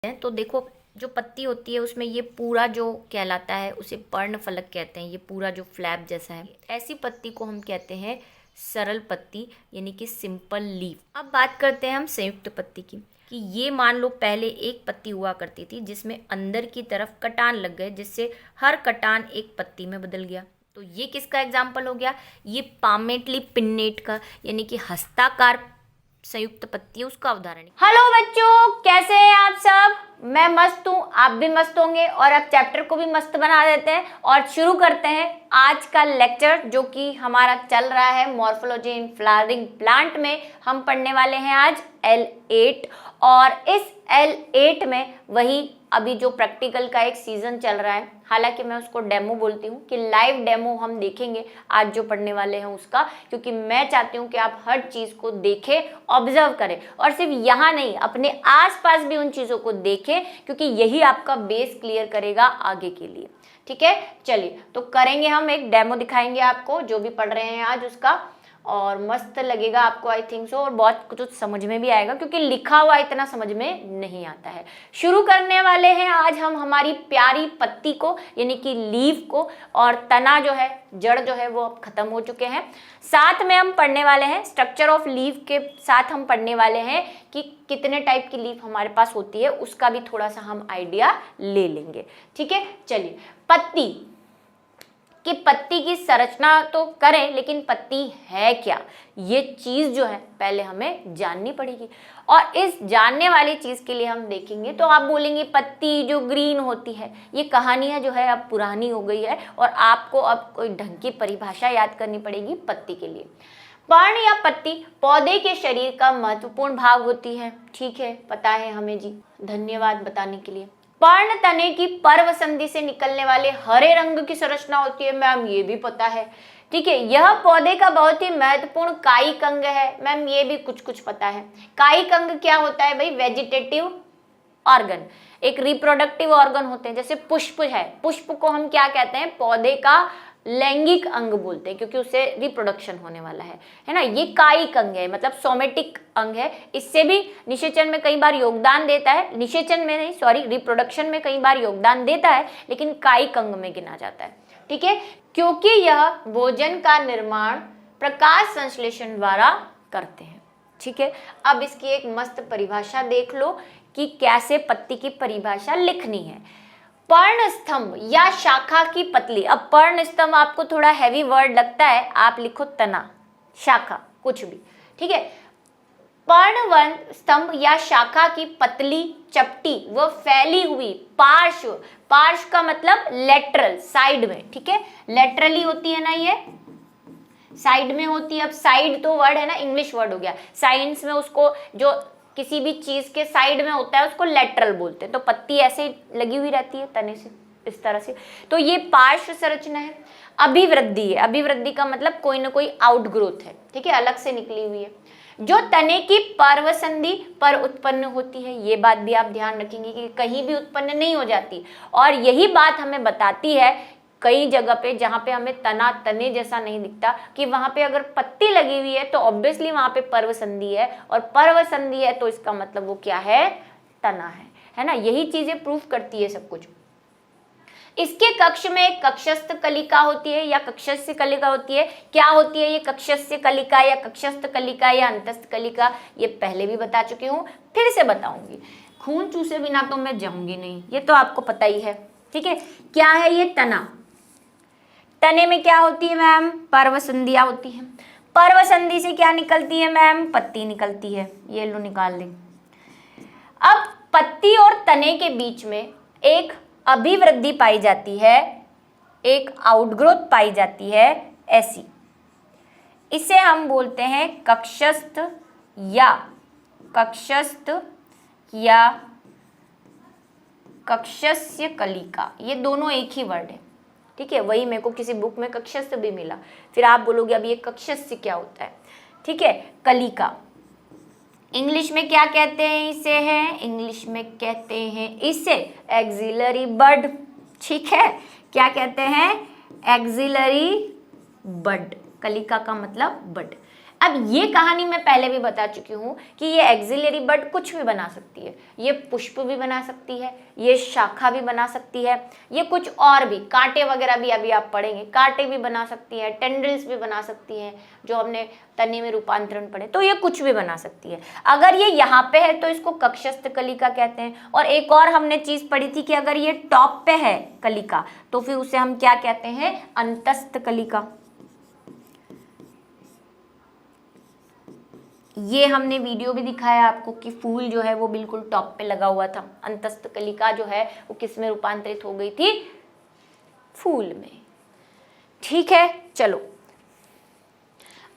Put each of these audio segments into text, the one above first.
तो देखो, जो पत्ती होती है उसमें ये पूरा जो कहलाता है उसे पर्णफलक कहते हैं। ये पूरा जो फ्लैप जैसा है, ऐसी पत्ती को हम कहते हैं सरल पत्ती, यानी कि सिंपल लीफ। अब बात करते हैं हम संयुक्त पत्ती की, कि ये मान लो पहले एक पत्ती हुआ करती थी जिसमें अंदर की तरफ कटान लग गए, जिससे हर कटान एक पत्ती में बदल गया। तो ये किसका एग्जाम्पल हो गया? ये पामेटली पिन्नेट का, यानी कि हस्ताकार संयुक्त पत्ती है, उसका उदाहरण। हेलो बच्चों, कैसे हैं आप सब? मैं मस्त हूँ, आप भी मस्त होंगे। और अब चैप्टर को भी मस्त बना देते हैं और शुरू करते हैं आज का लेक्चर, जो कि हमारा चल रहा है मॉर्फोलॉजी इन फ्लावरिंग प्लांट में। हम पढ़ने वाले हैं आज L8, और इस L8 में वही अभी जो प्रैक्टिकल का एक सीजन चल रहा है, हालांकि मैं उसको डेमो बोलती हूँ, कि लाइव डेमो हम देखेंगे आज जो पढ़ने वाले हैं उसका, क्योंकि मैं चाहती हूँ कि आप हर चीज़ को देखें, ऑब्जर्व करें, और सिर्फ यहाँ नहीं, अपने आसपास भी उन चीज़ों को देखें, क्योंकि यही आपका बेस क्लियर करेगा आगे के लिए। ठीक है, चलिए तो करेंगे, हम एक डेमो दिखाएंगे आपको जो भी पढ़ रहे हैं आज उसका, और मस्त लगेगा आपको आई थिंक सो, और बहुत कुछ समझ में भी आएगा, क्योंकि लिखा हुआ इतना समझ में नहीं आता है। शुरू करने वाले हैं आज हम हमारी प्यारी पत्ती को, यानी कि लीफ को, और तना जो है, जड़ जो है, वो अब खत्म हो चुके हैं। साथ में हम पढ़ने वाले हैं स्ट्रक्चर ऑफ लीफ के साथ, हम पढ़ने वाले हैं कि कितने टाइप की लीफ हमारे पास होती है, उसका भी थोड़ा सा हम आइडिया ले लेंगे। ठीक है, चलिए पत्ती कि पत्ती की संरचना तो करें, लेकिन पत्ती है क्या, ये चीज जो है पहले हमें जाननी पड़ेगी। और इस जानने वाली चीज के लिए हम देखेंगे, तो आप बोलेंगे पत्ती जो ग्रीन होती है, ये कहानियां जो है अब पुरानी हो गई है, और आपको अब कोई ढंग की परिभाषा याद करनी पड़ेगी पत्ती के लिए। पर्ण या पत्ती पौधे के शरीर का महत्वपूर्ण भाग होती है। ठीक है, पता है हमें जी, धन्यवाद बताने के लिए। पर्ण तने की पर्व संधि से निकलने वाले हरे रंग की संरचना होती है, मैम ये भी पता है। ठीक है, यह पौधे का बहुत ही महत्वपूर्ण कायिक अंग है, मैम ये भी कुछ कुछ पता है। कायिक अंग क्या होता है भाई? वेजिटेटिव ऑर्गन, एक रिप्रोडक्टिव ऑर्गन होते हैं। जैसे पुष्प है, पुष्प को हम क्या कहते हैं? पौधे का लैंगिक अंग बोलते हैं, क्योंकि उससे रिप्रोडक्शन होने वाला है ना। ये कायिक अंग है, मतलब सोमेटिक अंग है। इससे भी निषेचन में कई बार योगदान देता है, निषेचन में नहीं, सॉरी, रिप्रोडक्शन में कई बार योगदान देता है, लेकिन कायिक अंग में गिना जाता है। ठीक है, क्योंकि यह भोजन का निर्माण प्रकाश संश्लेषण द्वारा करते हैं। ठीक है, अब इसकी एक मस्त परिभाषा देख लो कि कैसे पत्ती की परिभाषा लिखनी है। पर्णस्तंभ या शाखा की पतली। अब पर्णस्तंभ आपको थोड़ा हैवी वर्ड लगता है, आप लिखो तना, शाखा, कुछ भी। ठीक है, पर्णवन स्तंभ या शाखा की पतली, चपटी व फैली हुई पार्श्व, पार्श्व का मतलब लेटरल, साइड में। ठीक है, लेटरली होती है ना, ये साइड में होती है। अब साइड तो वर्ड है ना, इंग्लिश वर्ड हो गया, साइंस में उसको जो किसी भी चीज के साइड में होता है उसको लेटरल बोलते हैं। तो पत्ती ऐसे लगी हुई रहती है तने से, इस तरह से। तो ये पार्श्व संरचना है। अभिवृद्धि है, अभिवृद्धि का मतलब कोई ना कोई आउटग्रोथ है। ठीक है, अलग से निकली हुई है, जो तने की पर्व संधि पर उत्पन्न होती है। ये बात भी आप ध्यान रखेंगे कि कहीं भी उत्पन्न नहीं हो जाती, और यही बात हमें बताती है कई जगह पे जहाँ पे हमें तना तने जैसा नहीं दिखता, कि वहाँ पे अगर पत्ती लगी हुई है तो ऑब्वियसली वहाँ पे पर्व संधि है, और पर्व संधि है तो इसका मतलब वो क्या है? तना है ना। यही चीजें प्रूफ करती है सब कुछ। इसके कक्ष में एक कक्षस्थ कलिका होती है या कक्षस्य कलिका होती है। क्या होती है ये कक्षस्य कलिका या कक्षस्थ कलिका या अंतस्थ कलिका? ये पहले भी बता चुकी हूँ, फिर से बताऊंगी, खून चूसे बिना तो मैं जाऊंगी नहीं, ये तो आपको पता ही है। ठीक है, क्या है ये? तना। तने में क्या होती है मैम? पर्व संधियां होती हैं। पर्व संधि से क्या निकलती है मैम? पत्ती निकलती है। ये लो निकाल दें। अब पत्ती और तने के बीच में एक अभिवृद्धि पाई जाती है, एक आउटग्रोथ पाई जाती है, ऐसी। इसे हम बोलते हैं कक्षस्थ या कक्षस्य कलिका। ये दोनों एक ही वर्ड है। ठीक है, वही मेरे को किसी बुक में कक्षस्य भी मिला, फिर आप बोलोगे अब ये कक्षस्य क्या होता है? ठीक है, कलिका। इंग्लिश में क्या कहते हैं इसे? है इंग्लिश में कहते हैं इसे एक्सिलरी बड। ठीक है, क्या कहते हैं? एक्सिलरी बड। कलिका का मतलब बड। अब ये कहानी मैं पहले भी बता चुकी हूँ कि ये एक्सिलरी बर्ड कुछ भी बना सकती है। ये पुष्प भी बना सकती है, ये शाखा भी बना सकती है, ये कुछ और भी कांटे वगैरह भी अभी आप पढ़ेंगे, कांटे भी बना सकती है, टेंड्रिल्स भी बना सकती हैं जो हमने तने में रूपांतरण पढ़े, तो ये कुछ भी बना सकती है। अगर ये यहाँ पे है तो इसको कक्षस्थ कलिका कहते हैं। और एक और हमने चीज पढ़ी थी कि अगर ये टॉप पे है कलिका तो फिर उसे हम क्या कहते हैं, अंतस्थ कलिका। ये हमने वीडियो भी दिखाया आपको कि फूल जो है वो बिल्कुल टॉप पे लगा हुआ था, अंतस्थ कलिका जो है वो किस में रूपांतरित हो गई थी, फूल में। ठीक है, चलो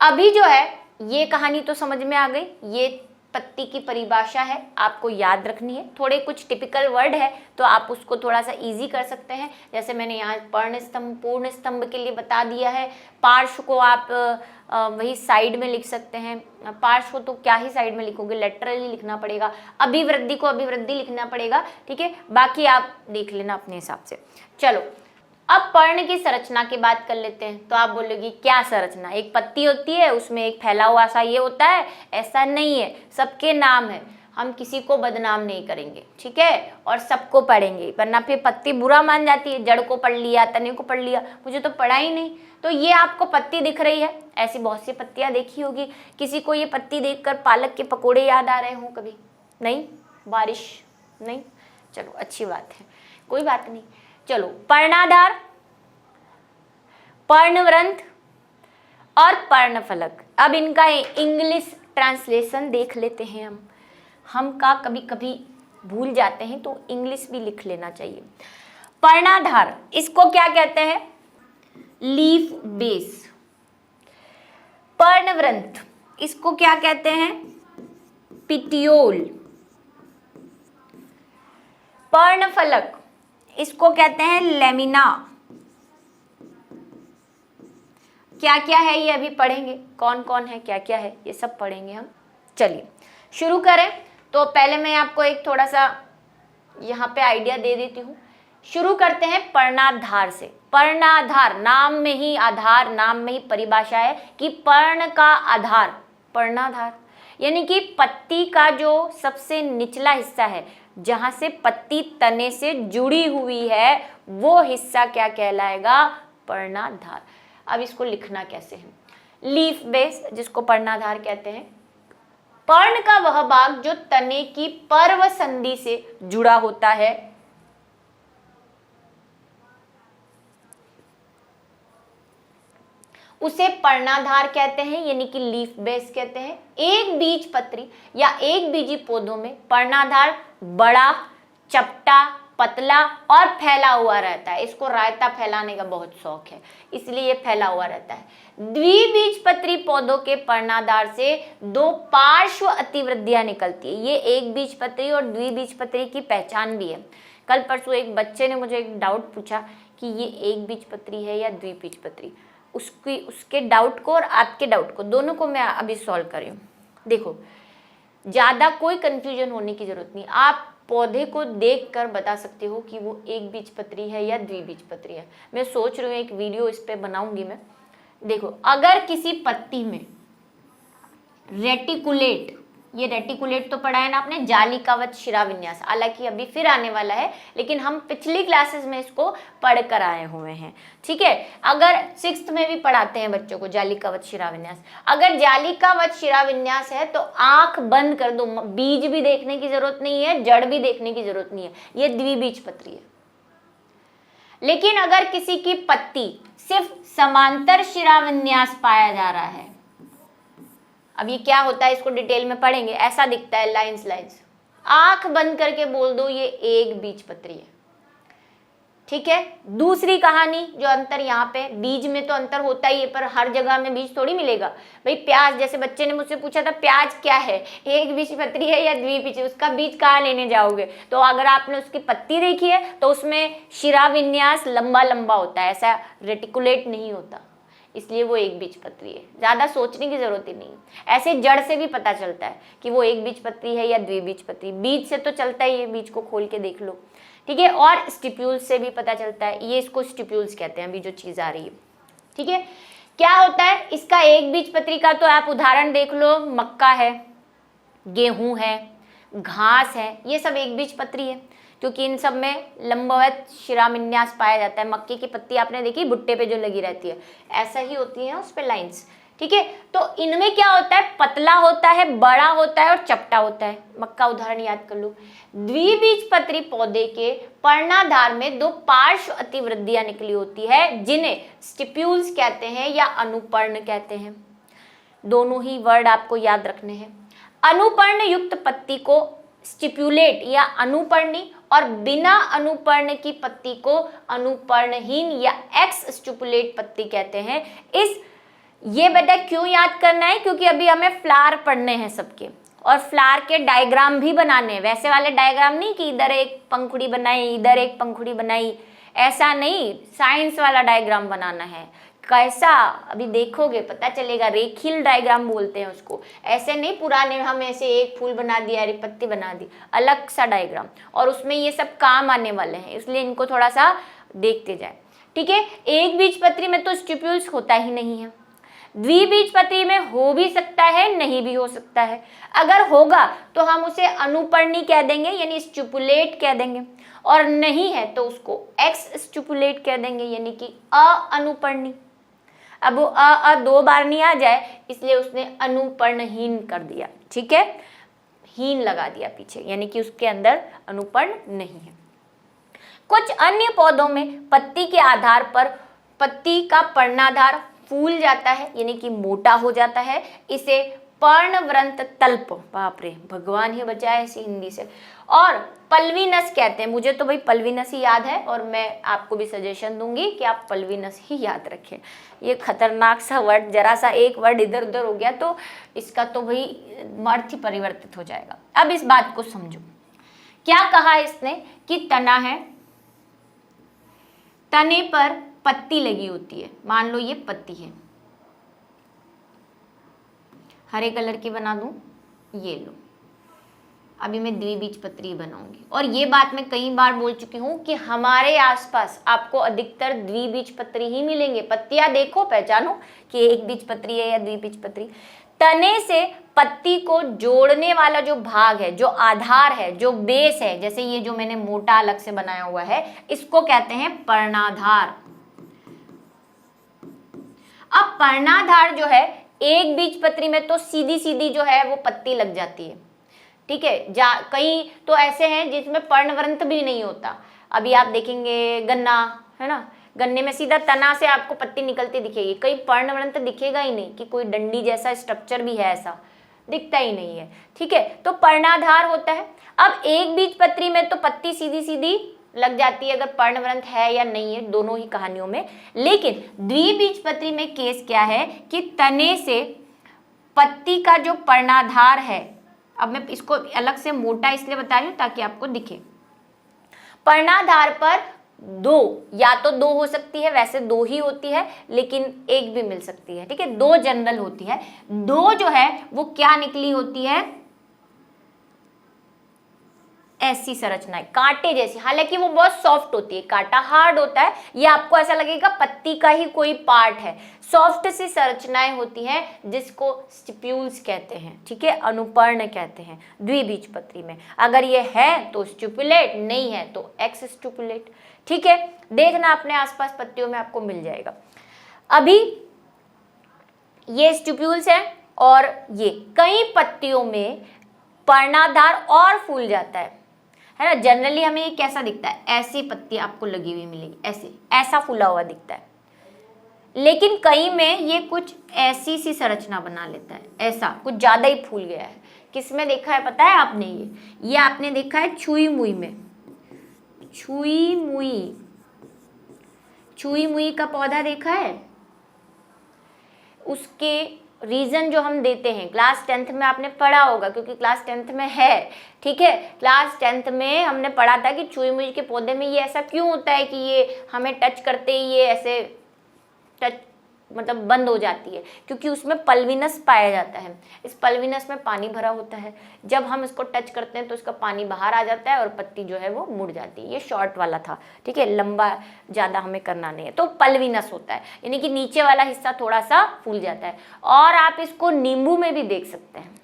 अभी जो है ये कहानी तो समझ में आ गई। ये पत्ती की परिभाषा है, आपको याद रखनी है। थोड़े कुछ टिपिकल वर्ड है तो आप उसको थोड़ा सा इजी कर सकते हैं। जैसे मैंने यहाँ पर्ण स्तंभ, पूर्ण स्तंभ के लिए बता दिया है। पार्श्व को आप वही साइड में लिख सकते हैं। पार्श्व तो क्या ही साइड में लिखोगे, लेटरली लिखना पड़ेगा। अभिवृद्धि को अभिवृद्धि लिखना पड़ेगा, ठीक है। बाकी आप देख लेना अपने हिसाब से। चलो अब पर्ण की संरचना की बात कर लेते हैं। तो आप बोलोगी क्या संरचना, एक पत्ती होती है उसमें एक फैला हुआ सा ये होता है, ऐसा नहीं है, सबके नाम है। हम किसी को बदनाम नहीं करेंगे, ठीक है, और सबको पढ़ेंगे, वरना फिर पत्ती बुरा मान जाती है। जड़ को पढ़ लिया, तने को पढ़ लिया, मुझे तो पढ़ा ही नहीं। तो ये आपको पत्ती दिख रही है, ऐसी बहुत सी पत्तियां देखी होगी। किसी को ये पत्ती देखकर पालक के पकौड़े याद आ रहे हों कभी? नहीं, बारिश नहीं, चलो अच्छी बात है, कोई बात नहीं। चलो पर्णाधार, पर्णवृंत और पर्णफलक, अब इनका इंग्लिश ट्रांसलेशन देख लेते हैं हम का कभी कभी भूल जाते हैं तो इंग्लिश भी लिख लेना चाहिए। पर्णाधार इसको क्या कहते हैं, लीफ बेस। पर्णवृंत इसको क्या कहते हैं, पिटियोल। पर्णफलक इसको कहते हैं लेमिना। क्या क्या है ये अभी पढ़ेंगे, कौन कौन है, क्या क्या है, ये सब पढ़ेंगे हम। चलिए शुरू करें। तो पहले मैं आपको एक थोड़ा सा यहाँ पे आइडिया दे देती हूँ। शुरू करते हैं पर्णाधार से। पर्णाधार नाम में ही आधार, नाम में ही परिभाषा है कि पर्ण का आधार पर्णाधार, यानी कि पत्ती का जो सबसे निचला हिस्सा है, जहां से पत्ती तने से जुड़ी हुई है, वो हिस्सा क्या कहलाएगा, पर्णाधार। अब इसको लिखना कैसे है, लीफ बेस जिसको पर्णाधार कहते हैं। पर्ण का वह भाग जो तने की पर्व संधि से जुड़ा होता है, उसे पर्णाधार कहते हैं, यानी कि लीफ बेस कहते हैं। एक बीज पत्री या एक बीजी पौधों में पर्णाधार बड़ा, चपटा, पतला और फैला हुआ रहता है। इसको रायता फैलाने का बहुत शौक है, इसलिए ये फैला हुआ रहता है। द्विबीजपत्री पौधों के पर्णाधार से दो पार्श्व अतिवृद्धियां निकलती है। ये एक बीजपत्री और द्विबीजपत्री की पहचान भी है। कल परसों एक बच्चे ने मुझे एक डाउट पूछा कि ये एक बीजपत्री है या द्विबीजपत्री। उसके डाउट को और आपके डाउट को दोनों को मैं अभी सॉल्व कर रही हूँ। देखो ज़्यादा कोई कंफ्यूजन होने की जरूरत नहीं, आप पौधे को देखकर बता सकते हो कि वो एक बीजपत्री है या द्विबीजपत्री है। मैं सोच रही हूँ एक वीडियो इस पे बनाऊंगी मैं। देखो अगर किसी पत्ती में रेटिकुलेट, ये रेटिकुलेट तो पढ़ा है ना आपने, जालिकावत शिराविन्यास, हालांकि अभी फिर आने वाला है, लेकिन हम पिछली क्लासेस में इसको पढ़ कर आए हुए हैं, ठीक है। अगर 6th में भी पढ़ाते हैं बच्चों को जालिकावत शिराविन्यास। अगर जालिकावत शिराविन्यास है तो आंख बंद कर दो, बीज भी देखने की जरूरत नहीं है, जड़ भी देखने की जरूरत नहीं है, ये द्विबीजपत्री है। लेकिन अगर किसी की पत्ती सिर्फ समांतर शिराविन्यास पाया जा रहा है, अब ये क्या होता है इसको डिटेल में पढ़ेंगे। ऐसा दिखता है लाइंस लाइंस, आंख बंद करके बोल दो ये एक बीजपत्री है, ठीक है। दूसरी कहानी जो अंतर यहाँ पे, बीज में तो अंतर होता ही है पर हर जगह में बीज थोड़ी मिलेगा भाई। प्याज, जैसे बच्चे ने मुझसे पूछा था प्याज क्या है, एक बीजपत्री है या द्विबीज, उसका बीज कहाँ लेने जाओगे। तो अगर आपने उसकी पत्ती देखी है तो उसमें शिराविन्यास लंबा लंबा होता है, ऐसा रेटिकुलेट नहीं होता, इसलिए वो एक बीजपत्री है। ज़्यादा सोचने की जरूरत ही नहीं। ऐसे जड़ से भी पता चलता है कि वो एक बीजपत्री है या द्विबीजपत्री, बीज से तो चलता ही है, बीज को खोल के देख लो, ठीक है। और स्टिप्यूल्स से भी पता चलता है, ये इसको स्टिप्यूल्स कहते हैं अभी जो चीज़ आ रही है, ठीक है। क्या होता है इसका एक बीजपत्री का, तो आप उदाहरण देख लो, मक्का है, गेहूं है, घास है, ये सब एक बीजपत्री है क्योंकि इन सब में लंबवत शिराविन्यास पाया जाता है। मक्के की पत्ती आपने देखी भुट्टे पे जो लगी रहती है, ऐसा ही होती है उस पे लाइंस, ठीक है। तो इनमें क्या होता है, पतला होता है, बड़ा होता है और चपटा होता है। मक्का उदाहरण याद कर लो। द्विबीजपत्री पौधे के पर्णाधार में दो पार्श्व अतिवृद्धियां निकली होती है जिन्हें स्टिप्यूल्स कहते हैं या अनुपर्ण कहते हैं। दोनों ही वर्ड आपको याद रखने हैं। अनुपर्ण युक्त पत्ती को स्टिप्यूलेट या अनुपर्णी और बिना अनुपर्ण की पत्ती को अनुपर्णहीन या एक्स स्टिपुलेट पत्ती कहते हैं। ये बेटा क्यों याद करना है, क्योंकि अभी हमें फ्लावर पढ़ने हैं सबके, और फ्लावर के डायग्राम भी बनाने हैं। वैसे वाले डायग्राम नहीं कि इधर एक पंखुड़ी बनाई इधर एक पंखुड़ी बनाई, ऐसा नहीं, साइंस वाला डायग्राम बनाना है। कैसा अभी देखोगे पता चलेगा, रेखीय डायग्राम बोलते हैं उसको। ऐसे नहीं पुराने हम ऐसे एक फूल बना दिया अरे पत्ती बना दी, अलग सा डायग्राम, और उसमें ये सब काम आने वाले हैं, इसलिए इनको थोड़ा सा देखते जाए, ठीक है। एक बीजपत्री में तो स्टिप्यूल्स होता ही नहीं है। द्विबीजपत्री में हो भी सकता है, नहीं भी हो सकता है। अगर होगा तो हम उसे अनुपर्णी कह देंगे यानी स्टिपुलेट कह देंगे, और नहीं है तो उसको एक्स स्टिपुलेट कह देंगे यानी कि अनुपर्णी। अब वो दो बार नहीं आ जाए इसलिए उसने अनुपर्णहीन कर दिया, ठीक है, हीन लगा दिया पीछे, यानी कि उसके अंदर अनुपर्ण नहीं है। कुछ अन्य पौधों में पत्ती के आधार पर पत्ती का पर्णाधार फूल जाता है यानी कि मोटा हो जाता है। इसे पर्णवृंत तल्प, बाप रे भगवान ही बचाए इसी हिंदी से, और पल्वीनस कहते हैं। मुझे तो भाई पल्वीनस ही याद है और मैं आपको भी सजेशन दूंगी कि आप पल्वीनस ही याद रखें। ये खतरनाक सा वर्ड, जरा सा एक वर्ड इधर उधर हो गया तो इसका तो भाई अर्थ ही परिवर्तित हो जाएगा। अब इस बात को समझो, क्या कहा इसने कि तना है, तने पर पत्ती लगी होती है। मान लो ये पत्ती है, हरे कलर की बना दूं, ये लो, अभी मैं द्विबीजपत्री बनाऊंगी। और ये बात मैं कई बार बोल चुकी हूं कि हमारे आसपास आपको अधिकतर द्विबीजपत्री ही मिलेंगे। पत्तियां देखो, पहचानो कि एक बीजपत्री है या द्विबीजपत्री। तने से पत्ती को जोड़ने वाला जो भाग है, जो आधार है, जो बेस है, जैसे ये जो मैंने मोटा अलग से बनाया हुआ है, इसको कहते हैं पर्णाधार। अब पर्णाधार जो है एक बीजपत्री में तो सीधी सीधी जो है वो पत्ती लग जाती है, ठीक है। कई तो ऐसे हैं जिसमें पर्णवृंत भी नहीं होता। अभी आप देखेंगे गन्ना है ना, गन्ने में सीधा तना से आपको पत्ती निकलती दिखेगी, कहीं पर्णवृंत दिखेगा ही नहीं कि कोई डंडी जैसा स्ट्रक्चर भी है, ऐसा दिखता ही नहीं है, ठीक है। तो पर्णाधार होता है। अब एक बीजपत्री में तो पत्ती सीधी सीधी लग जाती है, अगर पर्णवृंत है या नहीं है, दोनों ही कहानियों में। लेकिन द्विबीजपत्री में केस क्या है कि तने से पत्ती का जो पर्णाधार है, अब मैं इसको अलग से मोटा इसलिए बता रही हूं ताकि आपको दिखे। पर्णाधार पर दो, या तो दो हो सकती है, वैसे दो ही होती है लेकिन एक भी मिल सकती है, ठीक है, दो जनरल होती है। दो जो है वो क्या निकली होती है, ऐसी संरचनाएं कांटे जैसी, हालांकि वो बहुत सॉफ्ट होती है, कांटा हार्ड होता है, ये आपको ऐसा लगेगा पत्ती का ही कोई पार्ट है। सॉफ्ट सी संरचनाएं होती हैं जिसको स्टिप्यूल्स कहते हैं, ठीक है, अनुपर्ण कहते हैं द्विबीजपत्री में। अगर ये है तो स्टिपुलेट, नहीं है तो एक्स स्टिपुलेट, ठीक है। देखना अपने आसपास पत्तियों में आपको मिल जाएगा। अभी ये स्टिप्यूल्स है और ये कई पत्तियों में पर्णाधार और फूल जाता है ना। जनरली हमें ये कैसा दिखता है, ऐसी पत्ती आपको लगी हुई मिलेगी, ऐसा फूला हुआ दिखता है। लेकिन कई में ये कुछ ऐसी सी संरचना बना लेता है, ऐसा कुछ ज्यादा ही फूल गया है। किस में देखा है पता है आपने, ये आपने देखा है छुई मुई में। छुई मुई का पौधा देखा है, उसके रीजन जो हम देते हैं क्लास 10th में आपने पढ़ा होगा, क्योंकि क्लास 10th में है, ठीक है। क्लास 10th में हमने पढ़ा था कि छुई मुई के पौधे में ये ऐसा क्यों होता है कि ये हमें टच करते ही ये ऐसे टच मतलब बंद हो जाती है, क्योंकि उसमें पल्विनस पाया जाता है। इस पल्विनस में पानी भरा होता है, जब हम इसको टच करते हैं तो इसका पानी बाहर आ जाता है और पत्ती जो है वो मुड़ जाती है। ये शॉर्ट वाला था, ठीक है, लंबा ज़्यादा हमें करना नहीं है। तो पल्विनस होता है, यानी कि नीचे वाला हिस्सा थोड़ा सा फूल जाता है। और आप इसको नींबू में भी देख सकते हैं,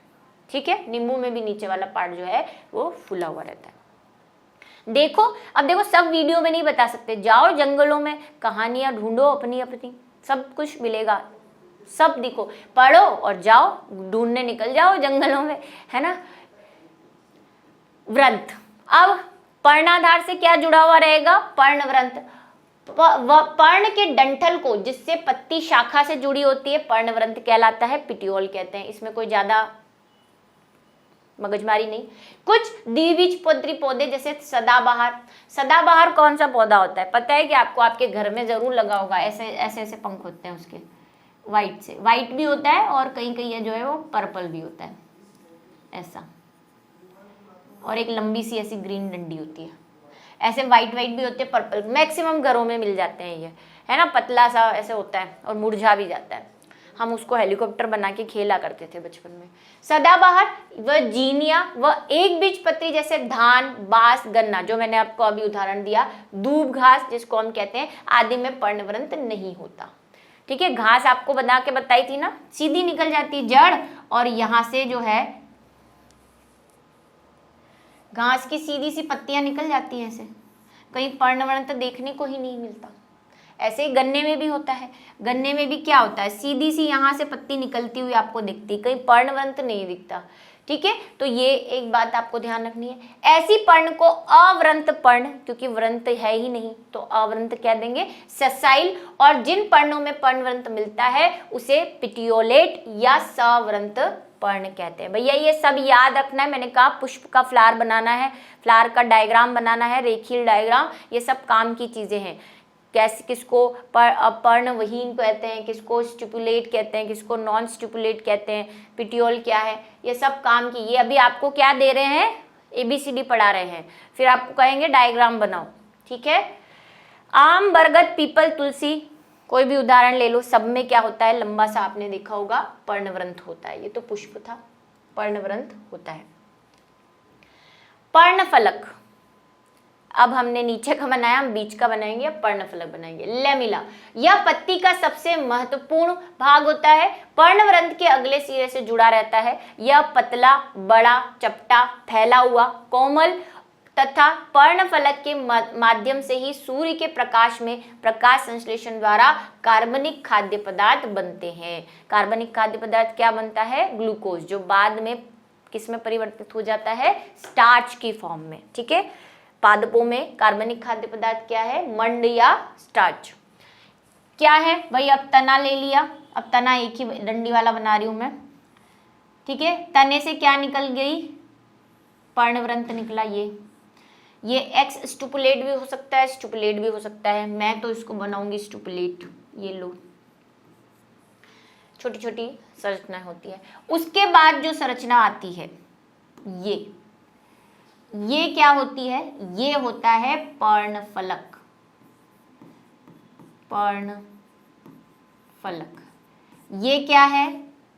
ठीक है, नींबू में भी नीचे वाला पार्ट जो है वो फूला हुआ रहता है। देखो, अब देखो, सब वीडियो में नहीं बता सकते, जाओ जंगलों में, कहानियां ढूंढो अपनी अपनी, सब कुछ मिलेगा, सब दिखो, पढ़ो और जाओ ढूंढने निकल जाओ जंगलों में, है ना। व्रंत, अब पर्णाधार से क्या जुड़ा हुआ रहेगा? पर्णव्रंत। पर्ण के डंठल को, जिससे पत्ती शाखा से जुड़ी होती है, पर्णव्रंत कहलाता है, पिटियोल कहते हैं। इसमें कोई ज्यादा मगजमारी नहीं। कुछ द्विबीजपत्री पौधे जैसे सदाबहार। सदाबहार कौन सा पौधा होता है पता है कि आपको? आपके घर में जरूर लगा होगा, ऐसे ऐसे ऐसे पंख होते हैं उसके, वाइट से, वाइट भी होता है और कहीं कहीं जो है वो पर्पल भी होता है, ऐसा, और एक लंबी सी ऐसी ग्रीन डंडी होती है। ऐसे वाइट वाइट भी होते हैं, पर्पल, मैक्सिमम घरों में मिल जाते हैं ये, है ना। पतला सा ऐसे होता है और मुरझा भी जाता है। हम उसको हेलीकॉप्टर बना के खेला करते थे बचपन में। सदाबहार व जीनिया व एक बीजपत्री जैसे धान, बांस, गन्ना, जो मैंने आपको अभी उदाहरण दिया, दूब घास जिसको हम कहते हैं, आदि में पर्णव्रंत नहीं होता, ठीक है। घास आपको बना के बताई थी ना, सीधी निकल जाती है जड़, और यहां से जो है घास की सीधी सी पत्तियां निकल जाती हैं ऐसे, कहीं पर्णव्रंत देखने को ही नहीं मिलता। ऐसे ही गन्ने में भी होता है। गन्ने में भी क्या होता है? सीधी सी यहाँ से पत्ती निकलती हुई आपको दिखती, कहीं पर्णव्रंत नहीं दिखता, ठीक है। तो ये एक बात आपको ध्यान रखनी है। ऐसी पर्ण को अव्रंत पर्ण, क्योंकि व्रंत है ही नहीं तो अव्रंत कह देंगे, ससाइल, और जिन पर्णों में पर्णव्रंत मिलता है उसे पिटियोलेट या सव्रंत पर्ण कहते हैं। भैया ये सब याद रखना है। मैंने कहा पुष्प का फ्लावर बनाना है, फ्लावर का डायग्राम बनाना है, रेखीय डायग्राम, ये सब काम की चीजें हैं। कैसे, किसको पर्णविहीन कहते हैं, किसको स्टिपुलेट कहते हैं, किसको नॉन स्टिपुलेट कहते हैं, पिटियोल क्या है, ये सब काम की। ये अभी आपको क्या दे रहे हैं? ABCD पढ़ा रहे हैं, फिर आपको कहेंगे डायग्राम बनाओ, ठीक है। आम, बरगद, पीपल, तुलसी, कोई भी उदाहरण ले लो, सब में क्या होता है? लंबा सा आपने देखा होगा, पर्णव्रंत होता है। ये तो पुष्प था, पर्णव्रंत होता है। पर्णफलक, अब हमने नीचे का बनाया, हम बीच का बनाएंगे, अब पर्णफलक बनाएंगे। लेमिला, यह पत्ती का सबसे महत्वपूर्ण भाग होता है, पर्णव्रंत के अगले सिरे से जुड़ा रहता है। यह पतला, बड़ा, चपटा, फैला हुआ, कोमल तथा पर्णफलक के माध्यम से ही सूर्य के प्रकाश में प्रकाश संश्लेषण द्वारा कार्बनिक खाद्य पदार्थ बनते हैं। कार्बनिक खाद्य पदार्थ क्या बनता है? ग्लूकोज, जो बाद में किस में परिवर्तित हो जाता है? स्टार्च की फॉर्म में, ठीक है। पादपों में कार्बनिक खाद्य पदार्थ क्या है? मंड या स्टार्च। क्या है भाई? अब तना ले लिया, अब तना एक ही डंडी वाला बना रही हूं मैं, ठीक है। तने से क्या निकल गई? पर्णव्रंत निकला। ये एक्स स्टुपुलेट भी हो सकता है, स्टुपुलेट भी हो सकता है, मैं तो इसको बनाऊंगी स्टुपुलेट। ये लो, छोटी छोटी संरचना होती है। उसके बाद जो संरचना आती है ये क्या होती है? ये होता है पर्णफलक। पर्णफलक, ये क्या है?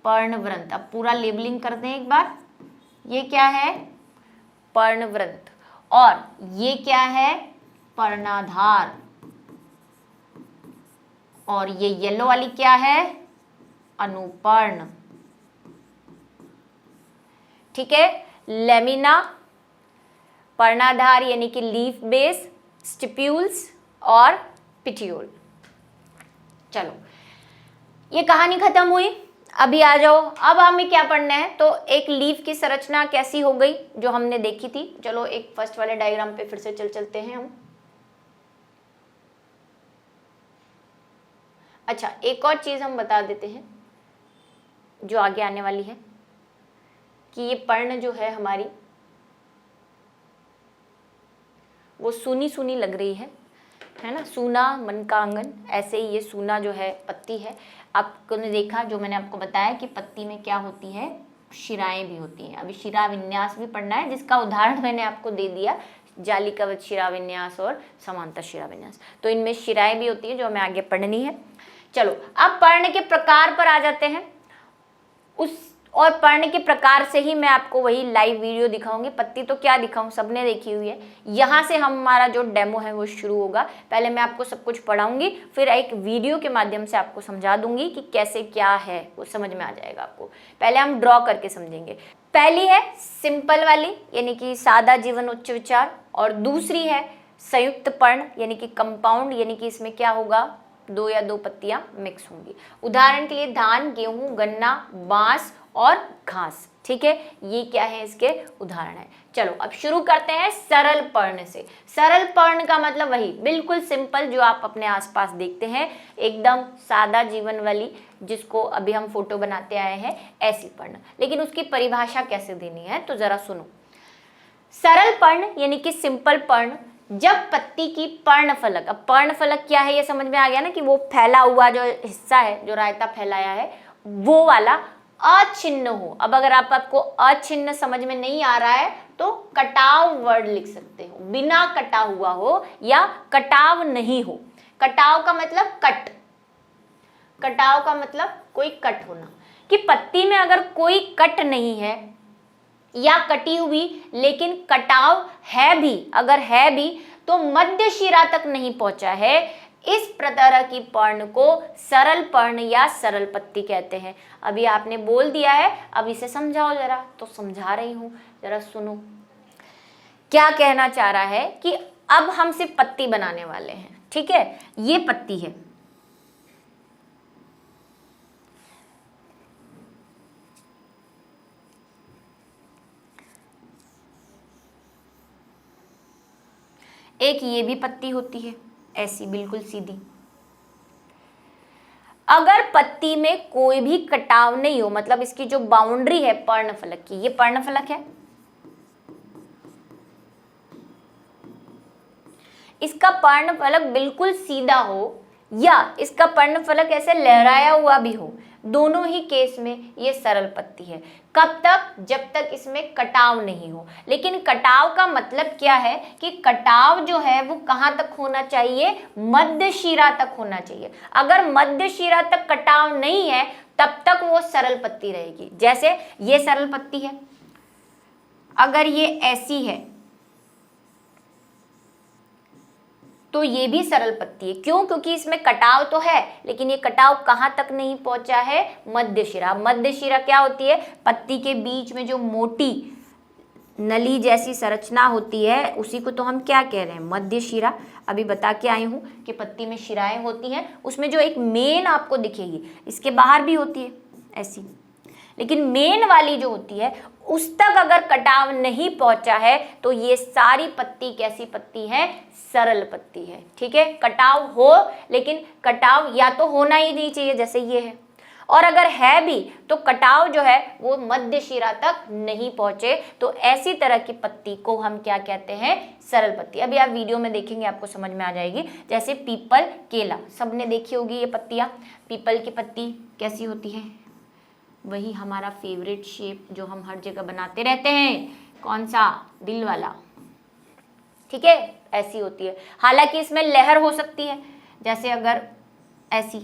पर्णव्रंत। अब पूरा लेबलिंग कर दें एक बार। ये क्या है? पर्णव्रंत। और ये क्या है? पर्णाधार। और ये येलो वाली क्या है? अनुपर्ण, ठीक है। लेमिना, पर्णाधार यानी कि लीफ बेस, स्टिप्यूल्स और पिटियोल। चलो, ये कहानी खत्म हुई। अभी आ जाओ, अब हमें क्या पढ़ना है? तो एक लीफ की संरचना कैसी हो गई जो हमने देखी थी। चलो एक फर्स्ट वाले डायग्राम पे फिर से चलते हैं हम। अच्छा, एक और चीज हम बता देते हैं जो आगे आने वाली है, कि ये पर्ण जो है हमारी, वो सूनी सूनी लग रही है ना। सूना मन का आंगन, ऐसे ही ये सूना जो है पत्ती है। आपको ने देखा, जो मैंने आपको बताया कि पत्ती में क्या होती है? शिराएं भी होती हैं। अभी शिरा विन्यास भी पढ़ना है, जिसका उदाहरण मैंने आपको दे दिया, जालिकावत शिरा विन्यास और समांतर शिरा विन्यास। तो इनमें शिराएं भी होती है जो हमें आगे पढ़नी है। चलो अब पर्ण के प्रकार पर आ जाते हैं। और पर्ण के प्रकार से ही मैं आपको वही लाइव वीडियो दिखाऊंगी। पत्ती तो क्या दिखाऊं, सबने देखी हुई है। यहाँ से हमारा जो डेमो है वो शुरू होगा। पहले मैं आपको सब कुछ पढ़ाऊंगी, फिर एक वीडियो के माध्यम से आपको समझा दूंगी कि कैसे क्या है, वो समझ में आ जाएगा आपको। पहले हम ड्रॉ करके समझेंगे। पहली है सिंपल वाली, यानी कि सादा जीवन उच्च विचार, और दूसरी है संयुक्त पर्ण यानी कि कंपाउंड, यानी कि इसमें क्या होगा, 2 या 2 पत्तियां मिक्स होंगी। उदाहरण के लिए धान, गेहूं, गन्ना, बांस और घास। ठीक है, ये क्या है, इसके उदाहरण है। चलो अब शुरू करते हैं सरल पर्ण से। सरल पर्ण का मतलब वही बिल्कुल सिंपल जो आप अपने आसपास देखते हैं, एकदम सादा जीवन वाली, जिसको अभी हम फोटो बनाते आए हैं, ऐसी पर्ण। लेकिन उसकी परिभाषा कैसे देनी है तो जरा सुनो। सरल पर्ण यानी कि सिंपल पर्ण, जब पत्ती की पर्णफलक, अब पर्णफलक क्या है ये समझ में आ गया ना, कि वो फैला हुआ जो हिस्सा है, जो रायता फैलाया है, वो वाला अछिन्न हो। अब अगर आपको अछिन्न समझ में नहीं आ रहा है तो कटाव वर्ड लिख सकते हो, बिना कटा हुआ हो या कटाव नहीं हो। कटाव का मतलब कट, कटाव का मतलब कोई कट होना, कि पत्ती में अगर कोई कट नहीं है या कटी हुई लेकिन कटाव है भी, अगर है भी तो मध्य शिरा तक नहीं पहुंचा है, इस प्रकार की पर्ण को सरल पर्ण या सरल पत्ती कहते हैं। अभी आपने बोल दिया है, अब इसे समझाओ जरा, तो समझा रही हूं, जरा सुनो क्या कहना चाह रहा है। कि अब हम सिर्फ पत्ती बनाने वाले हैं। ठीक है, ये पत्ती है, एक ये भी पत्ती होती है ऐसी बिल्कुल सीधी। अगर पत्ती में कोई भी कटाव नहीं हो, मतलब इसकी जो बाउंड्री है पर्णफलक की, ये पर्णफलक है, इसका पर्णफलक बिल्कुल सीधा हो या इसका पर्णफलक ऐसे लहराया हुआ भी हो, दोनों ही केस में ये सरल पत्ती है। कब तक, जब तक इसमें कटाव नहीं हो। लेकिन कटाव का मतलब क्या है, कि कटाव जो है वो कहाँ तक होना चाहिए, मध्य शिरा तक होना चाहिए। अगर मध्य शिरा तक कटाव नहीं है तब तक वो सरल पत्ती रहेगी। जैसे ये सरल पत्ती है, अगर ये ऐसी है तो ये भी सरल पत्ती है। क्यों, क्योंकि इसमें कटाव तो है लेकिन ये कटाव कहाँ तक नहीं पहुंचा है, मध्य शिरा। मध्य शिरा क्या होती है, पत्ती के बीच में जो मोटी नली जैसी संरचना होती है उसी को तो हम क्या कह रहे हैं, मध्य शिरा। अभी बता के आई हूं कि पत्ती में शिराएं होती हैं, उसमें जो एक मेन आपको दिखेगी, इसके बाहर भी होती है ऐसी, लेकिन मेन वाली जो होती है उस तक अगर कटाव नहीं पहुंचा है तो ये सारी पत्ती कैसी पत्ती है, सरल पत्ती है। ठीक है, कटाव हो लेकिन कटाव या तो होना ही नहीं चाहिए जैसे ये है, और अगर है भी तो कटाव जो है वो मध्य शिरा तक नहीं पहुंचे, तो ऐसी तरह की पत्ती को हम क्या कहते हैं, सरल पत्ती। अभी आप वीडियो में देखेंगे आपको समझ में आ जाएगी। जैसे पीपल, केला, सबने देखी होगी ये पत्तियां। पीपल की पत्ती कैसी होती है, वही हमारा फेवरेट शेप जो हम हर जगह बनाते रहते हैं, कौन सा, दिल वाला। ठीक है, ऐसी होती है। हालांकि इसमें लहर हो सकती है, जैसे अगर ऐसी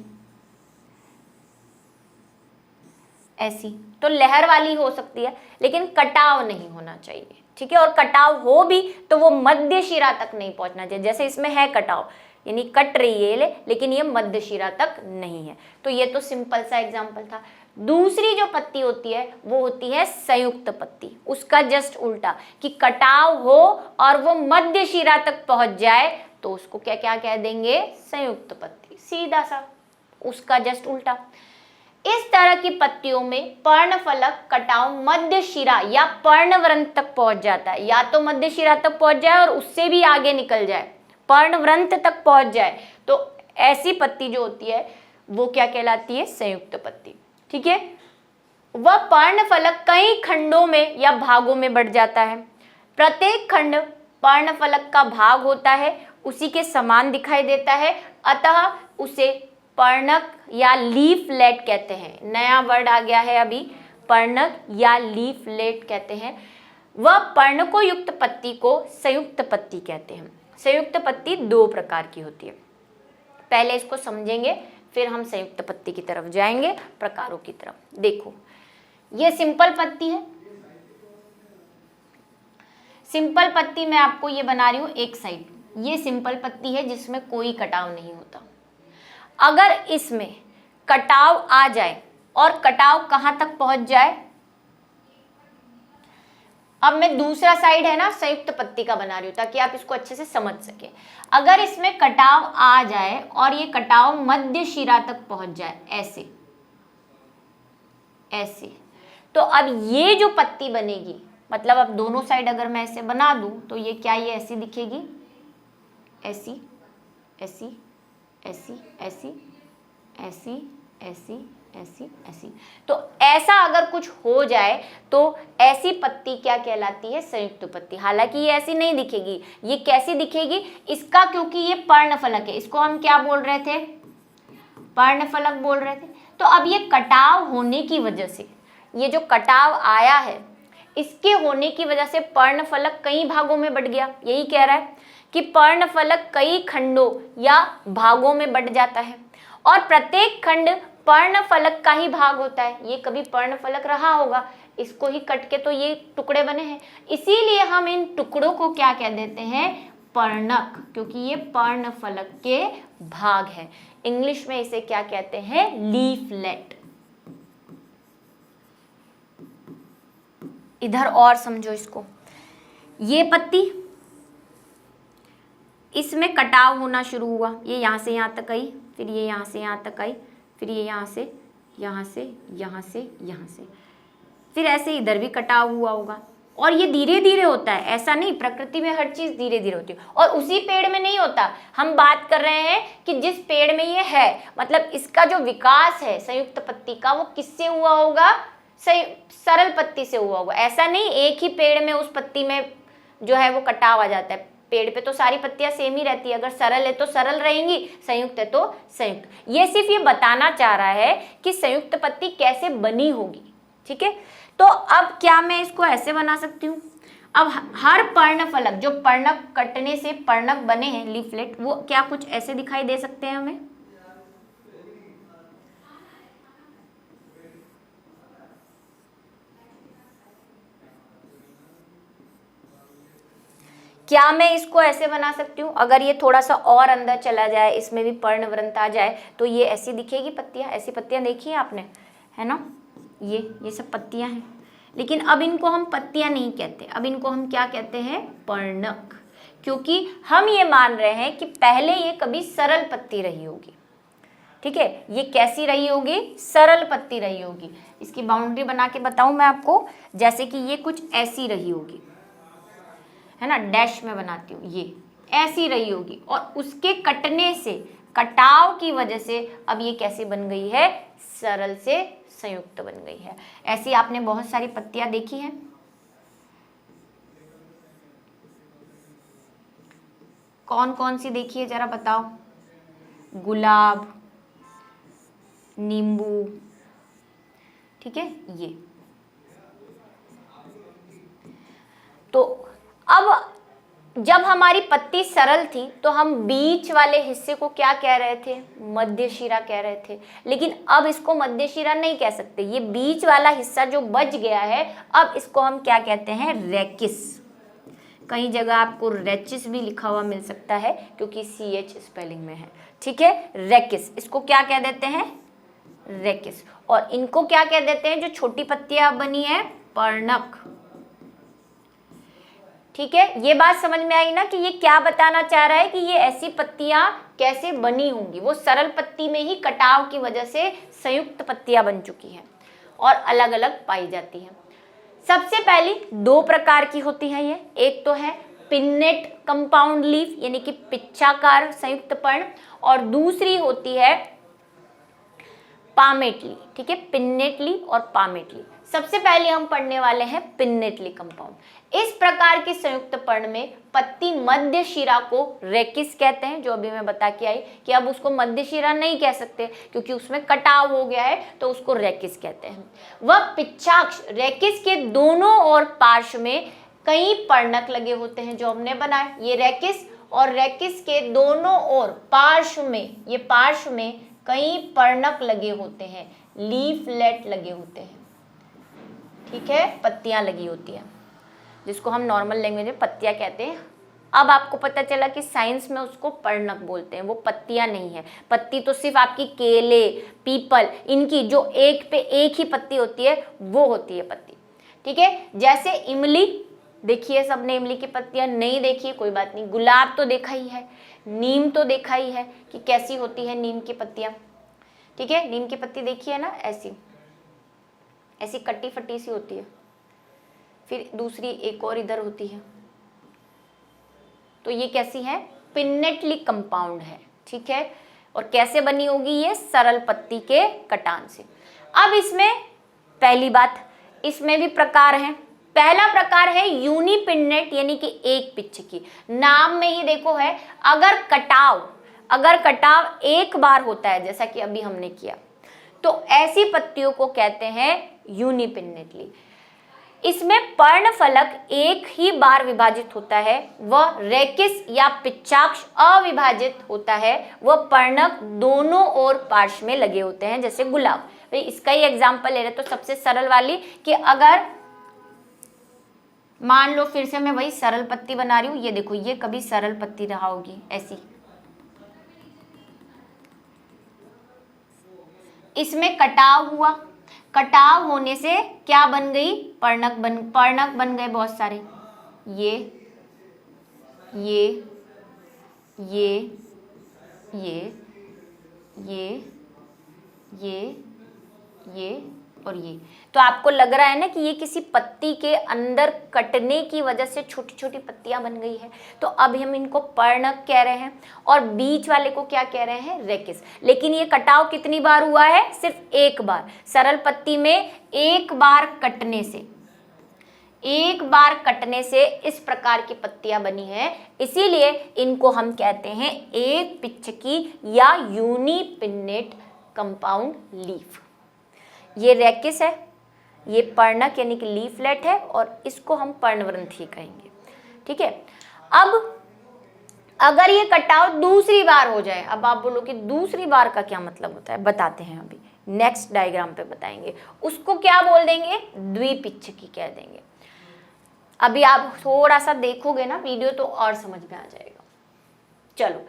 ऐसी तो लहर वाली हो सकती है, लेकिन कटाव नहीं होना चाहिए। ठीक है, और कटाव हो भी तो वो मध्य शिरा तक नहीं पहुंचना चाहिए। जैसे इसमें है कटाव, यानी कट रही है लेकिन ये मध्य शिरा तक नहीं है। तो ये तो सिंपल सा एग्जांपल था। दूसरी जो पत्ती होती है वो होती है संयुक्त पत्ती, उसका जस्ट उल्टा, कि कटाव हो और वो मध्य शिरा तक पहुंच जाए तो उसको क्या क्या कह देंगे, संयुक्त पत्ती, सीधा सा, उसका जस्ट उल्टा। इस तरह की पत्तियों में पर्णफलक कटाव मध्य शिरा या पर्णवृंत तक पहुंच जाता है, या तो मध्य शिरा तक पहुंच जाए और उससे भी आगे निकल जाए, पर्णवृंत तक पहुंच जाए, तो ऐसी पत्ती जो होती है वो क्या कहलाती है, संयुक्त पत्ती। ठीक है, वह पर्णफलक कई खंडों में या भागों में बढ़ जाता है। प्रत्येक खंड पर्णफलक का भाग होता है, उसी के समान दिखाई देता है, अतः उसे पर्णक या लीफलेट कहते हैं। नया वर्ड आ गया है अभी, पर्णक या लीफलेट कहते हैं। वह पर्णकों युक्त पत्ती को संयुक्त पत्ती कहते हैं। संयुक्त पत्ती 2 प्रकार की होती है, पहले इसको समझेंगे फिर हम संयुक्त पत्ती की तरफ जाएंगे, प्रकारों की तरफ। देखो ये सिंपल पत्ती है, सिंपल पत्ती मैं आपको ये बना रही हूँ एक साइड, ये सिंपल पत्ती है जिसमें कोई कटाव नहीं होता। अगर इसमें कटाव आ जाए और कटाव कहाँ तक पहुंच जाए, अब मैं दूसरा साइड है ना संयुक्त पत्ती का बना रही हूं ताकि आप इसको अच्छे से समझ सके। अगर इसमें कटाव आ जाए और ये कटाव मध्य शिरा तक पहुंच जाए, ऐसे ऐसे, तो अब ये जो पत्ती बनेगी, मतलब अब दोनों साइड अगर मैं ऐसे बना दूं तो ये क्या, ये ऐसी दिखेगी, ऐसी ऐसी ऐसी ऐसी ऐसी ऐसी ऐसी ऐसी। तो ऐसा अगर कुछ हो जाए तो ऐसी पत्ती क्या कहलाती है, संयुक्त पत्ती। हालांकि ये ऐसी नहीं दिखेगी, ये कैसी दिखेगी, इसका क्योंकि ये पर्णफलक है, इसको हम क्या बोल रहे थे, पर्णफलक बोल रहे थे। तो अब ये कटाव होने की वजह से, ये जो कटाव आया है इसके होने की वजह से पर्णफलक कई भागों में बट गया। यही कह रहा है कि पर्णफलक कई खंडों या भागों में बट जाता है और प्रत्येक खंड पर्णफलक का ही भाग होता है। ये कभी पर्णफलक रहा होगा, इसको ही कट के तो ये टुकड़े बने हैं, इसीलिए हम इन टुकड़ों को क्या कह देते हैं, पर्णक, क्योंकि ये पर्णफलक के भाग है। इंग्लिश में इसे क्या कहते हैं, लीफलेट। इधर और समझो इसको, ये पत्ती, इसमें कटाव होना शुरू हुआ, ये यहाँ से यहाँ तक आई, फिर ये यहाँ से यहाँ तक आई, फिर ये यहाँ से यहाँ से यहाँ से यहाँ से, फिर ऐसे इधर भी कटाव हुआ होगा। और ये धीरे धीरे होता है, ऐसा नहीं, प्रकृति में हर चीज धीरे धीरे होती है। और उसी पेड़ में नहीं होता, हम बात कर रहे हैं कि जिस पेड़ में ये है, मतलब इसका जो विकास है संयुक्त पत्ती का, वो किससे हुआ होगा, सरल पत्ती से हुआ होगा। ऐसा नहीं एक ही पेड़ में उस पत्ती में जो है वो कटाव आ जाता है। पेड़ पे तो सारी पत्तियां सेम ही रहती है, अगर सरल है तो सरल रहेंगी, संयुक्त है तो संयुक्त। ये सिर्फ ये बताना चाह रहा है कि संयुक्त पत्ती कैसे बनी होगी, ठीक है। तो अब क्या मैं इसको ऐसे बना सकती हूँ, अब हर पर्णफलक, जो पर्णक कटने से पर्णक बने हैं लीफलेट, वो क्या कुछ ऐसे दिखाई दे सकते हैं हमें, क्या मैं इसको ऐसे बना सकती हूँ। अगर ये थोड़ा सा और अंदर चला जाए, इसमें भी पर्णवृंत आ जाए, तो ये ऐसी दिखेगी पत्तियां। ऐसी पत्तियां देखी है आपने, है ना, ये सब पत्तियां हैं। लेकिन अब इनको हम पत्तियां नहीं कहते, अब इनको हम क्या कहते हैं, पर्णक, क्योंकि हम ये मान रहे हैं कि पहले ये कभी सरल पत्ती रही होगी, ठीक है। ये कैसी रही होगी, सरल पत्ती रही होगी। इसकी बाउंड्री बना के बताऊं मैं आपको, जैसे कि ये कुछ ऐसी रही होगी, है ना, डैश में बनाती हूँ, ये ऐसी रही होगी, और उसके कटने से, कटाव की वजह से अब ये कैसे बन गई है, सरल से संयुक्त बन गई है। ऐसी आपने बहुत सारी पत्तियां देखी हैं। कौन कौन सी देखी है जरा बताओ, गुलाब, नींबू, ठीक है, ये। तो अब जब हमारी पत्ती सरल थी तो हम बीच वाले हिस्से को क्या कह रहे थे, मध्य शिरा कह रहे थे। लेकिन अब इसको मध्य शिरा नहीं कह सकते, ये बीच वाला हिस्सा जो बच गया है, अब इसको हम क्या कहते हैं, रेकिस। कई जगह आपको रेचिस भी लिखा हुआ मिल सकता है क्योंकि CH स्पेलिंग में है, ठीक है, रेकिस। इसको क्या कह देते हैं, रेकिस। और इनको क्या कह देते हैं, जो छोटी पत्तियां बनी है, पर्णक, ठीक है। ये बात समझ में आई ना कि ये क्या बताना चाह रहा है कि ये ऐसी पत्तियां कैसे बनी होंगी। वो सरल पत्ती में ही कटाव की वजह से संयुक्त पत्तियां बन चुकी हैं और अलग अलग पाई जाती हैं। सबसे पहली दो प्रकार की होती है ये, एक तो है पिन्नेट कंपाउंड लीफ यानी कि पिच्छाकार संयुक्त पर्ण, और दूसरी होती है पामेटली, ठीक है, पिन्नेटली और पामेटली। सबसे पहले हम पढ़ने वाले हैं पिन्नेटली कंपाउंड। इस प्रकार की संयुक्त पर्ण में पत्ती मध्य शिरा को रेकिस कहते हैं, जो अभी मैं बता के आई कि अब उसको मध्य शिरा नहीं कह सकते क्योंकि उसमें कटाव हो गया है, तो उसको रेकिस कहते हैं। वह पिच्छाक्ष, रेकिस के दोनों ओर पार्श्व में कई पर्णक लगे होते हैं जो हमने बनाए। ये रेकिस और रेकिस के दोनों ओर पार्श्व में, ये पार्श्व में कई पर्णक लगे होते हैं, लीफलेट लगे होते हैं, ठीक है, पत्तियां लगी होती हैं, जिसको हम नॉर्मल लैंग्वेज में पत्तियां कहते हैं। अब आपको पता चला कि साइंस में उसको पर्णक बोलते हैं, वो पत्तियां नहीं है। पत्ती तो सिर्फ आपकी केले, पीपल, इनकी जो एक पे एक ही पत्ती होती है वो होती है पत्ती, ठीक है। जैसे इमली, देखिए सबने इमली की पत्तियां, नहीं देखी कोई बात नहीं। गुलाब तो देखा ही है, नीम तो देखा ही है कि कैसी होती है नीम की पत्तियां, ठीक है। नीम की पत्ती देखी है ना, ऐसी ऐसी कटी फटी सी होती है। फिर दूसरी एक और इधर होती है, तो ये कैसी है, पिन्नेटली कंपाउंड है, ठीक है। और कैसे बनी होगी ये, सरल पत्ती के कटान से। अब इसमें पहली बात, इसमें भी प्रकार हैं। पहला प्रकार है यूनिपिन्नेट यानी कि एक पिच्छ की। नाम में ही देखो है, अगर कटाव एक बार होता है जैसा कि अभी हमने किया, तो ऐसी पत्तियों को कहते हैं यूनिपिन्नेटली। इसमें पर्णफलक एक ही बार विभाजित होता है, वह रेकिस या पिच्चाक्ष अविभाजित होता है, वह पर्णक दोनों ओर पार्श्व में लगे होते हैं, जैसे गुलाब। भाई इसका ही एग्जांपल ले रहे तो सबसे सरल वाली, कि अगर मान लो फिर से मैं वही सरल पत्ती बना रही हूं, ये देखो ये कभी सरल पत्ती रहा होगी ऐसी, इसमें कटाव हुआ, कटाव होने से क्या बन गई, पर्णक बन गए बहुत सारे, ये ये ये ये ये ये ये और ये। तो आपको लग रहा है ना कि ये किसी पत्ती के अंदर कटने की वजह से छोटी छोटी पत्तियां बन गई है। तो अब हम इनको पर्णक कह रहे हैं, और बीच वाले को क्या कह रहे हैं, रेकिस। लेकिन ये कटाव कितनी बार हुआ है, सिर्फ एक बार। सरल पत्ती में एक बार कटने से इस प्रकार की पत्तियां बनी है, इसीलिए इनको हम कहते हैं एक पिच्छ या यूनिपिन्नेट कंपाउंड लीफ। ये रेकिस है, ये पर्णक यानी कि लीफलेट है, और इसको हम पर्णवृंथी कहेंगे, ठीक है। अब अगर ये कटाव दूसरी बार हो जाए, अब आप बोलो कि दूसरी बार का क्या मतलब होता है, बताते हैं अभी नेक्स्ट डायग्राम पे बताएंगे। उसको क्या बोल देंगे, द्विपिच्छकी कह देंगे। अभी आप थोड़ा सा देखोगे ना वीडियो तो और समझ में आ जाएगा। चलो,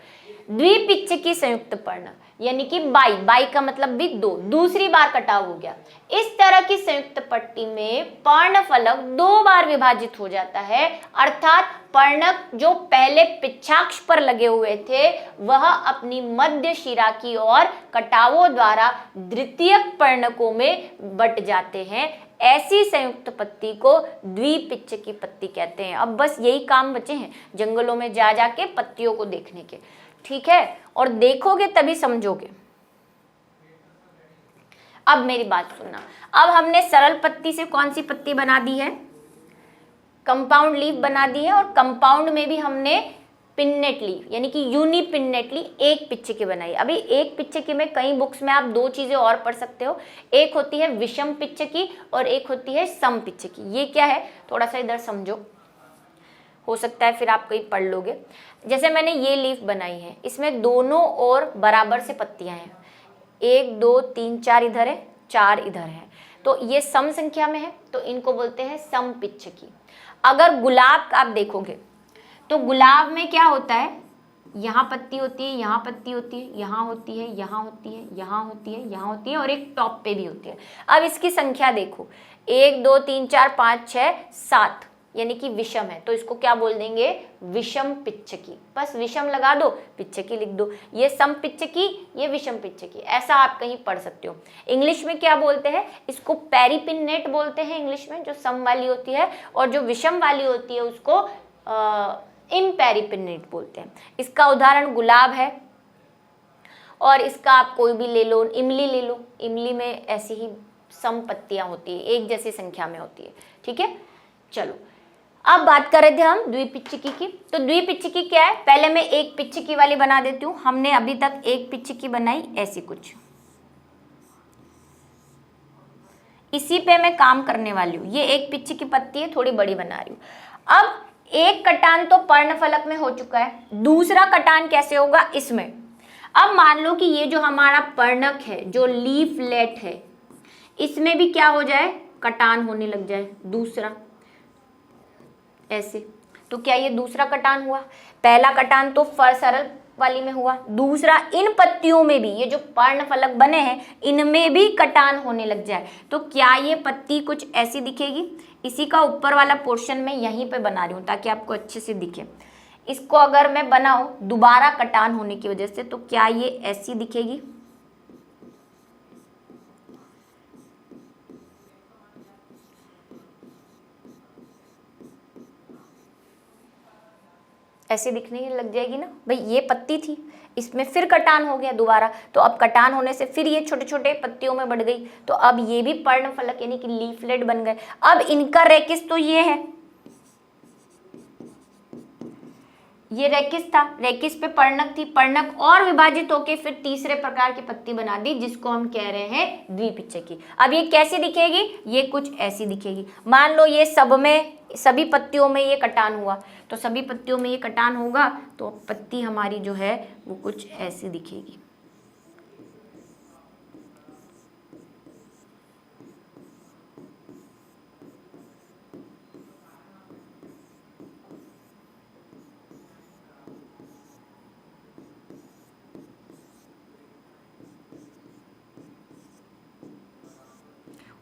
द्विपिच्छकी संयुक्त पर्ण यानी कि बाई का मतलब भी दो, दूसरी बार कटाव हो गया। इस तरह की संयुक्त पट्टी में पर्णफलक दो बार विभाजित हो जाता है, अर्थात पर्णक जो पहले पिच्छाक्ष पर लगे हुए थे वह अपनी मध्य शिरा की ओर कटावों द्वारा द्वितीयक पर्णकों में बट जाते हैं। ऐसी संयुक्त पत्ती को द्विपिच्छकी पत्ती कहते हैं। अब बस यही काम बचे हैं जंगलों में जा जाके पत्तियों को देखने के, ठीक है, और देखोगे तभी समझोगे। अब मेरी बात सुनना, अब हमने सरल पत्ती से कौन सी पत्ती बना दी है, कंपाउंड लीफ बना दी है, और कंपाउंड में भी हमने पिन्नेट लीफ यानी कि यूनिपिन्नेटली एक पिच्छकी बनाई। अभी एक पिच्छकी में कई बुक्स में आप दो चीजें और पढ़ सकते हो, एक होती है विषम पिच्छकी और एक होती है सम पिच्छकी। ये क्या है, थोड़ा सा इधर समझो, हो सकता है फिर आप कहीं पढ़ लोगे। जैसे मैंने ये लीफ बनाई है, इसमें दोनों ओर बराबर से पत्तियां हैं, 1 2 3 4 इधर है, 4 इधर है, तो ये सम संख्या में है, तो इनको बोलते हैं सम पिच्छकी। अगर गुलाब आप देखोगे तो गुलाब में क्या होता है, यहाँ पत्ती होती है, यहाँ पत्ती होती है, यहाँ होती है, यहाँ होती है, यहाँ होती है, यहाँ होती है, और एक टॉप पे भी होती है। अब इसकी संख्या देखो, 1 2 3 4 5 6 7 यानी कि विषम है, तो इसको क्या बोल देंगे, विषम पिच्छकी। बस विषम लगा दो, पिच्छकी लिख दो। ये सम पिच्छकी, ये विषम पिच्छकी, ऐसा आप कहीं पढ़ सकते हो। इंग्लिश में क्या बोलते हैं, इसको पेरिपिन्नेट बोलते हैं इंग्लिश में, जो सम वाली होती है, और जो विषम वाली होती है उसको इम्पेरिपिन्नेट बोलते हैं। इसका उदाहरण गुलाब है, और इसका आप कोई भी ले लो, इमली ले लो, इमली में ऐसी ही सम पत्तियां होती है, एक जैसी संख्या में होती है, ठीक है। चलो, अब बात कर रहे थे हम द्विपिच्छकी की। तो द्विपिच्छकी क्या है, पहले मैं एक पिच्छकी वाली बना देती हूँ। हमने अभी तक एक पिच्छकी बनाई ऐसी कुछ, इसी पे मैं काम करने वाली हूँ। ये एक पिच्छकी पत्ती है, थोड़ी बड़ी बना रही हूँ। अब एक कटान तो पर्णफलक में हो चुका है, दूसरा कटान कैसे होगा इसमें। अब मान लो कि ये जो हमारा पर्णक है, जो लीफलेट है, इसमें भी क्या हो जाए, कटान होने लग जाए दूसरा, ऐसे। तो क्या ये दूसरा कटान हुआ? पहला कटान तो सरल वाली में हुआ, दूसरा इन पत्तियों में भी, ये जो पर्णफलक बने हैं इनमें भी कटान होने लग जाए तो क्या ये पत्ती कुछ ऐसी दिखेगी? इसी का ऊपर वाला पोर्शन में यहीं पे बना रही हूँ ताकि आपको अच्छे से दिखे। इसको अगर मैं बनाऊं दोबारा कटान होने की वजह से, तो क्या ये ऐसी दिखेगी? ऐसे दिखने लग जाएगी ना भाई। ये पत्ती थी, इसमें फिर कटान हो गया दोबारा, तो अब कटान होने से फिर ये छोटे छोटे पत्तियों में बढ़ गई, तो अब ये भी पर्णफलक यानी कि लीफलेट बन गए। अब इनका रेकिस तो ये है, ये रेकिस था, रेकिस पे पर्णक थी, पर्णक और विभाजित होके फिर तीसरे प्रकार की पत्ती बना दी जिसको हम कह रहे हैं द्विपिच्छकी। अब ये कैसी दिखेगी? ये कुछ ऐसी दिखेगी। मान लो ये सब में, सभी पत्तियों में ये कटान हुआ, तो सभी पत्तियों में ये कटान होगा तो पत्ती हमारी जो है वो कुछ ऐसी दिखेगी।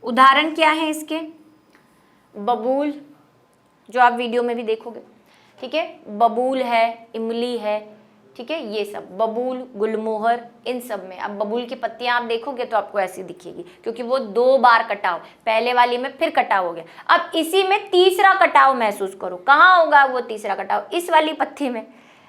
उदाहरण क्या है इसके? बबूल, जो आप वीडियो में भी देखोगे, ठीक है, बबूल है, इमली है, ठीक है, ये सब बबूल, गुलमोहर, इन सब में। अब बबूल की पत्तियां आप देखोगे तो आपको ऐसी दिखेगी क्योंकि वो 2 बार कटाव, पहले वाली में फिर कटाव हो गया। अब इसी में तीसरा कटाव महसूस करो, कहाँ होगा वो तीसरा कटाव? इस वाली पत्ती में,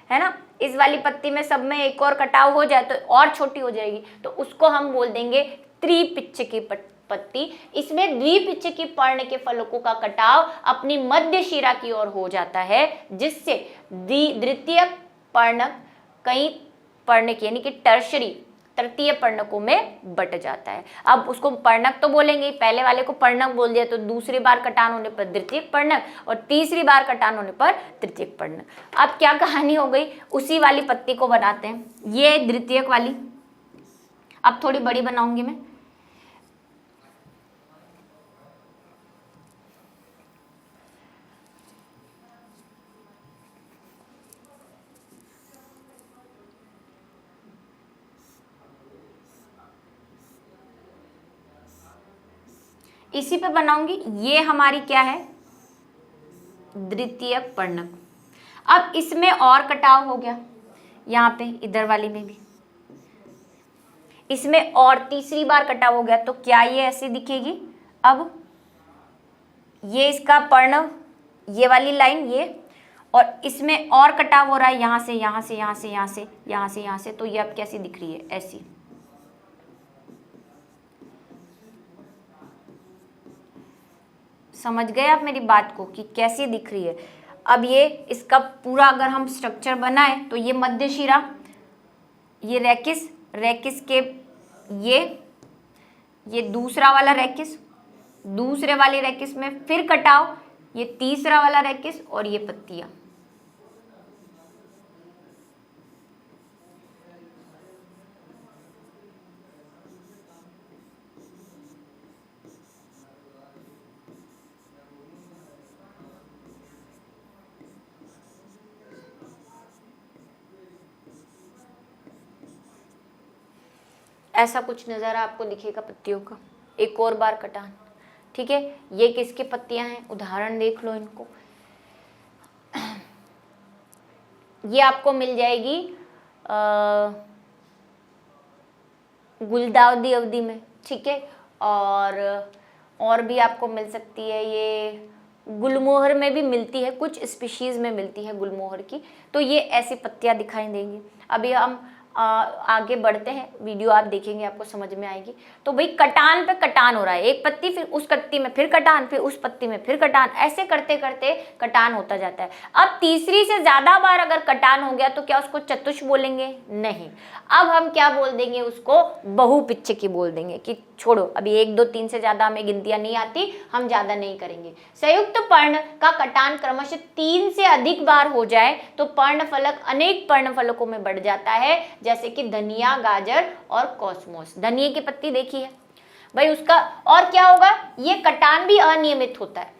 है ना। इस वाली पत्ती में सब में एक और कटाव हो जाए तो और छोटी हो जाएगी, तो उसको हम बोल देंगे त्रिपिच्छकी पत्ती। इसमें द्विपिच्छकी पर्ण के फलकों का कटाव अपनी मध्य शिरा की ओर हो जाता है, जिससे द्वितीयक पर्णक कई पर्णक यानी कि टर्शरी तृतीय पर्णकों में बट जाता है। अब उसको पर्णक तो बोलेंगे, पहले वाले को पर्णक बोल दिया तो दूसरी बार कटान होने पर द्वितीयक पर्णक और तीसरी बार कटान होने पर तृतीयक पर्णक। अब क्या कहानी हो गई, उसी वाली पत्ती को बनाते हैं, ये द्वितीयक वाली। अब थोड़ी बड़ी बनाऊंगी मैं, इसी पे बनाऊंगी। ये हमारी क्या है, द्वितीयक पर्णक। अब इसमें और कटाव हो गया, यहाँ पे इधर वाली में भी, इसमें और तीसरी बार कटाव हो गया, तो क्या ये ऐसी दिखेगी? अब ये इसका पर्ण, ये वाली लाइन ये, और इसमें और कटाव हो रहा है यहाँ से यहाँ से यहाँ से यहाँ से यहाँ से यहाँ से, तो ये अब कैसी दिख रही है? ऐसी। समझ गए आप मेरी बात को कि कैसी दिख रही है? अब ये इसका पूरा अगर हम स्ट्रक्चर बनाए तो ये मध्य शिरा, ये रेकिस, रेकिस के ये दूसरा वाला रेकिस, दूसरे वाले रेकिस में फिर कटाव, ये तीसरा वाला रेकिस और ये पत्तियां। ऐसा कुछ नज़ारा आपको दिखेगा पत्तियों का। एक और बार कटान, ठीक है। ये किसकी पत्तियां हैं? उदाहरण देख लो इनको। ये आपको मिल जाएगी गुलदाउदी अवधि में, ठीक है, और भी आपको मिल सकती है, ये गुलमोहर में भी मिलती है, कुछ स्पीशीज में मिलती है गुलमोहर की। तो ये ऐसी पत्तियां दिखाई देंगी। अभी हम आगे बढ़ते हैं, वीडियो आप देखेंगे आपको समझ में आएगी। तो भाई कटान पे कटान हो रहा है, एक पत्ती फिर उस पत्ती में फिर कटान, फिर उस पत्ती में फिर कटान, ऐसे करते करते कटान होता जाता है। अब तीसरी से ज्यादा बार अगर कटान हो गया तो क्या उसको चतुष बोलेंगे? नहीं, अब हम क्या बोल देंगे? उसको बहुपिच्छकी बोल देंगे कि छोड़ो, अभी 1 2 3 से ज्यादा हमें गिनतियां नहीं आती, हम ज्यादा नहीं करेंगे। संयुक्त पर्ण का कटान क्रमशः 3 से अधिक बार हो जाए तो पर्णफलक अनेक पर्णफलकों में बढ़ जाता है, जैसे कि धनिया, गाजर और कॉस्मोस। धनिया की पत्ती देखी है भाई उसका, और क्या होगा, ये कटान भी अनियमित होता है।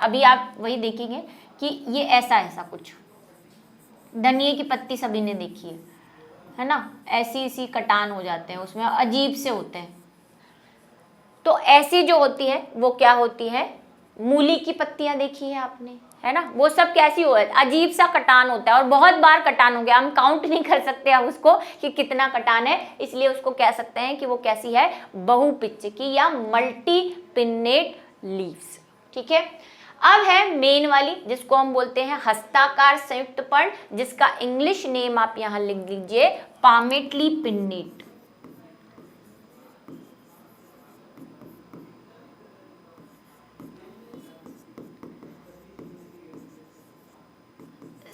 अभी आप वही देखेंगे कि ये ऐसा ऐसा कुछ, धनिया की पत्ती सभी ने देखी है ना, ऐसी ऐसी कटान हो जाते हैं उसमें, अजीब से होते हैं। तो ऐसी जो होती है वो क्या होती है, मूली की पत्तियां देखी है आपने, है ना, वो सब कैसी हो, अजीब सा कटान होता है और बहुत बार कटान हो गया, हम काउंट नहीं कर सकते हम उसको कि कितना कटान है, इसलिए उसको कह सकते हैं कि वो कैसी है, बहुपिच्छ की या मल्टी पिन्नेट लीव्स। ठीक है, अब है मेन वाली जिसको हम बोलते हैं हस्ताकार संयुक्त पर्ण, जिसका इंग्लिश नेम आप यहां लिख लीजिए, पामेटली पिन्नेट।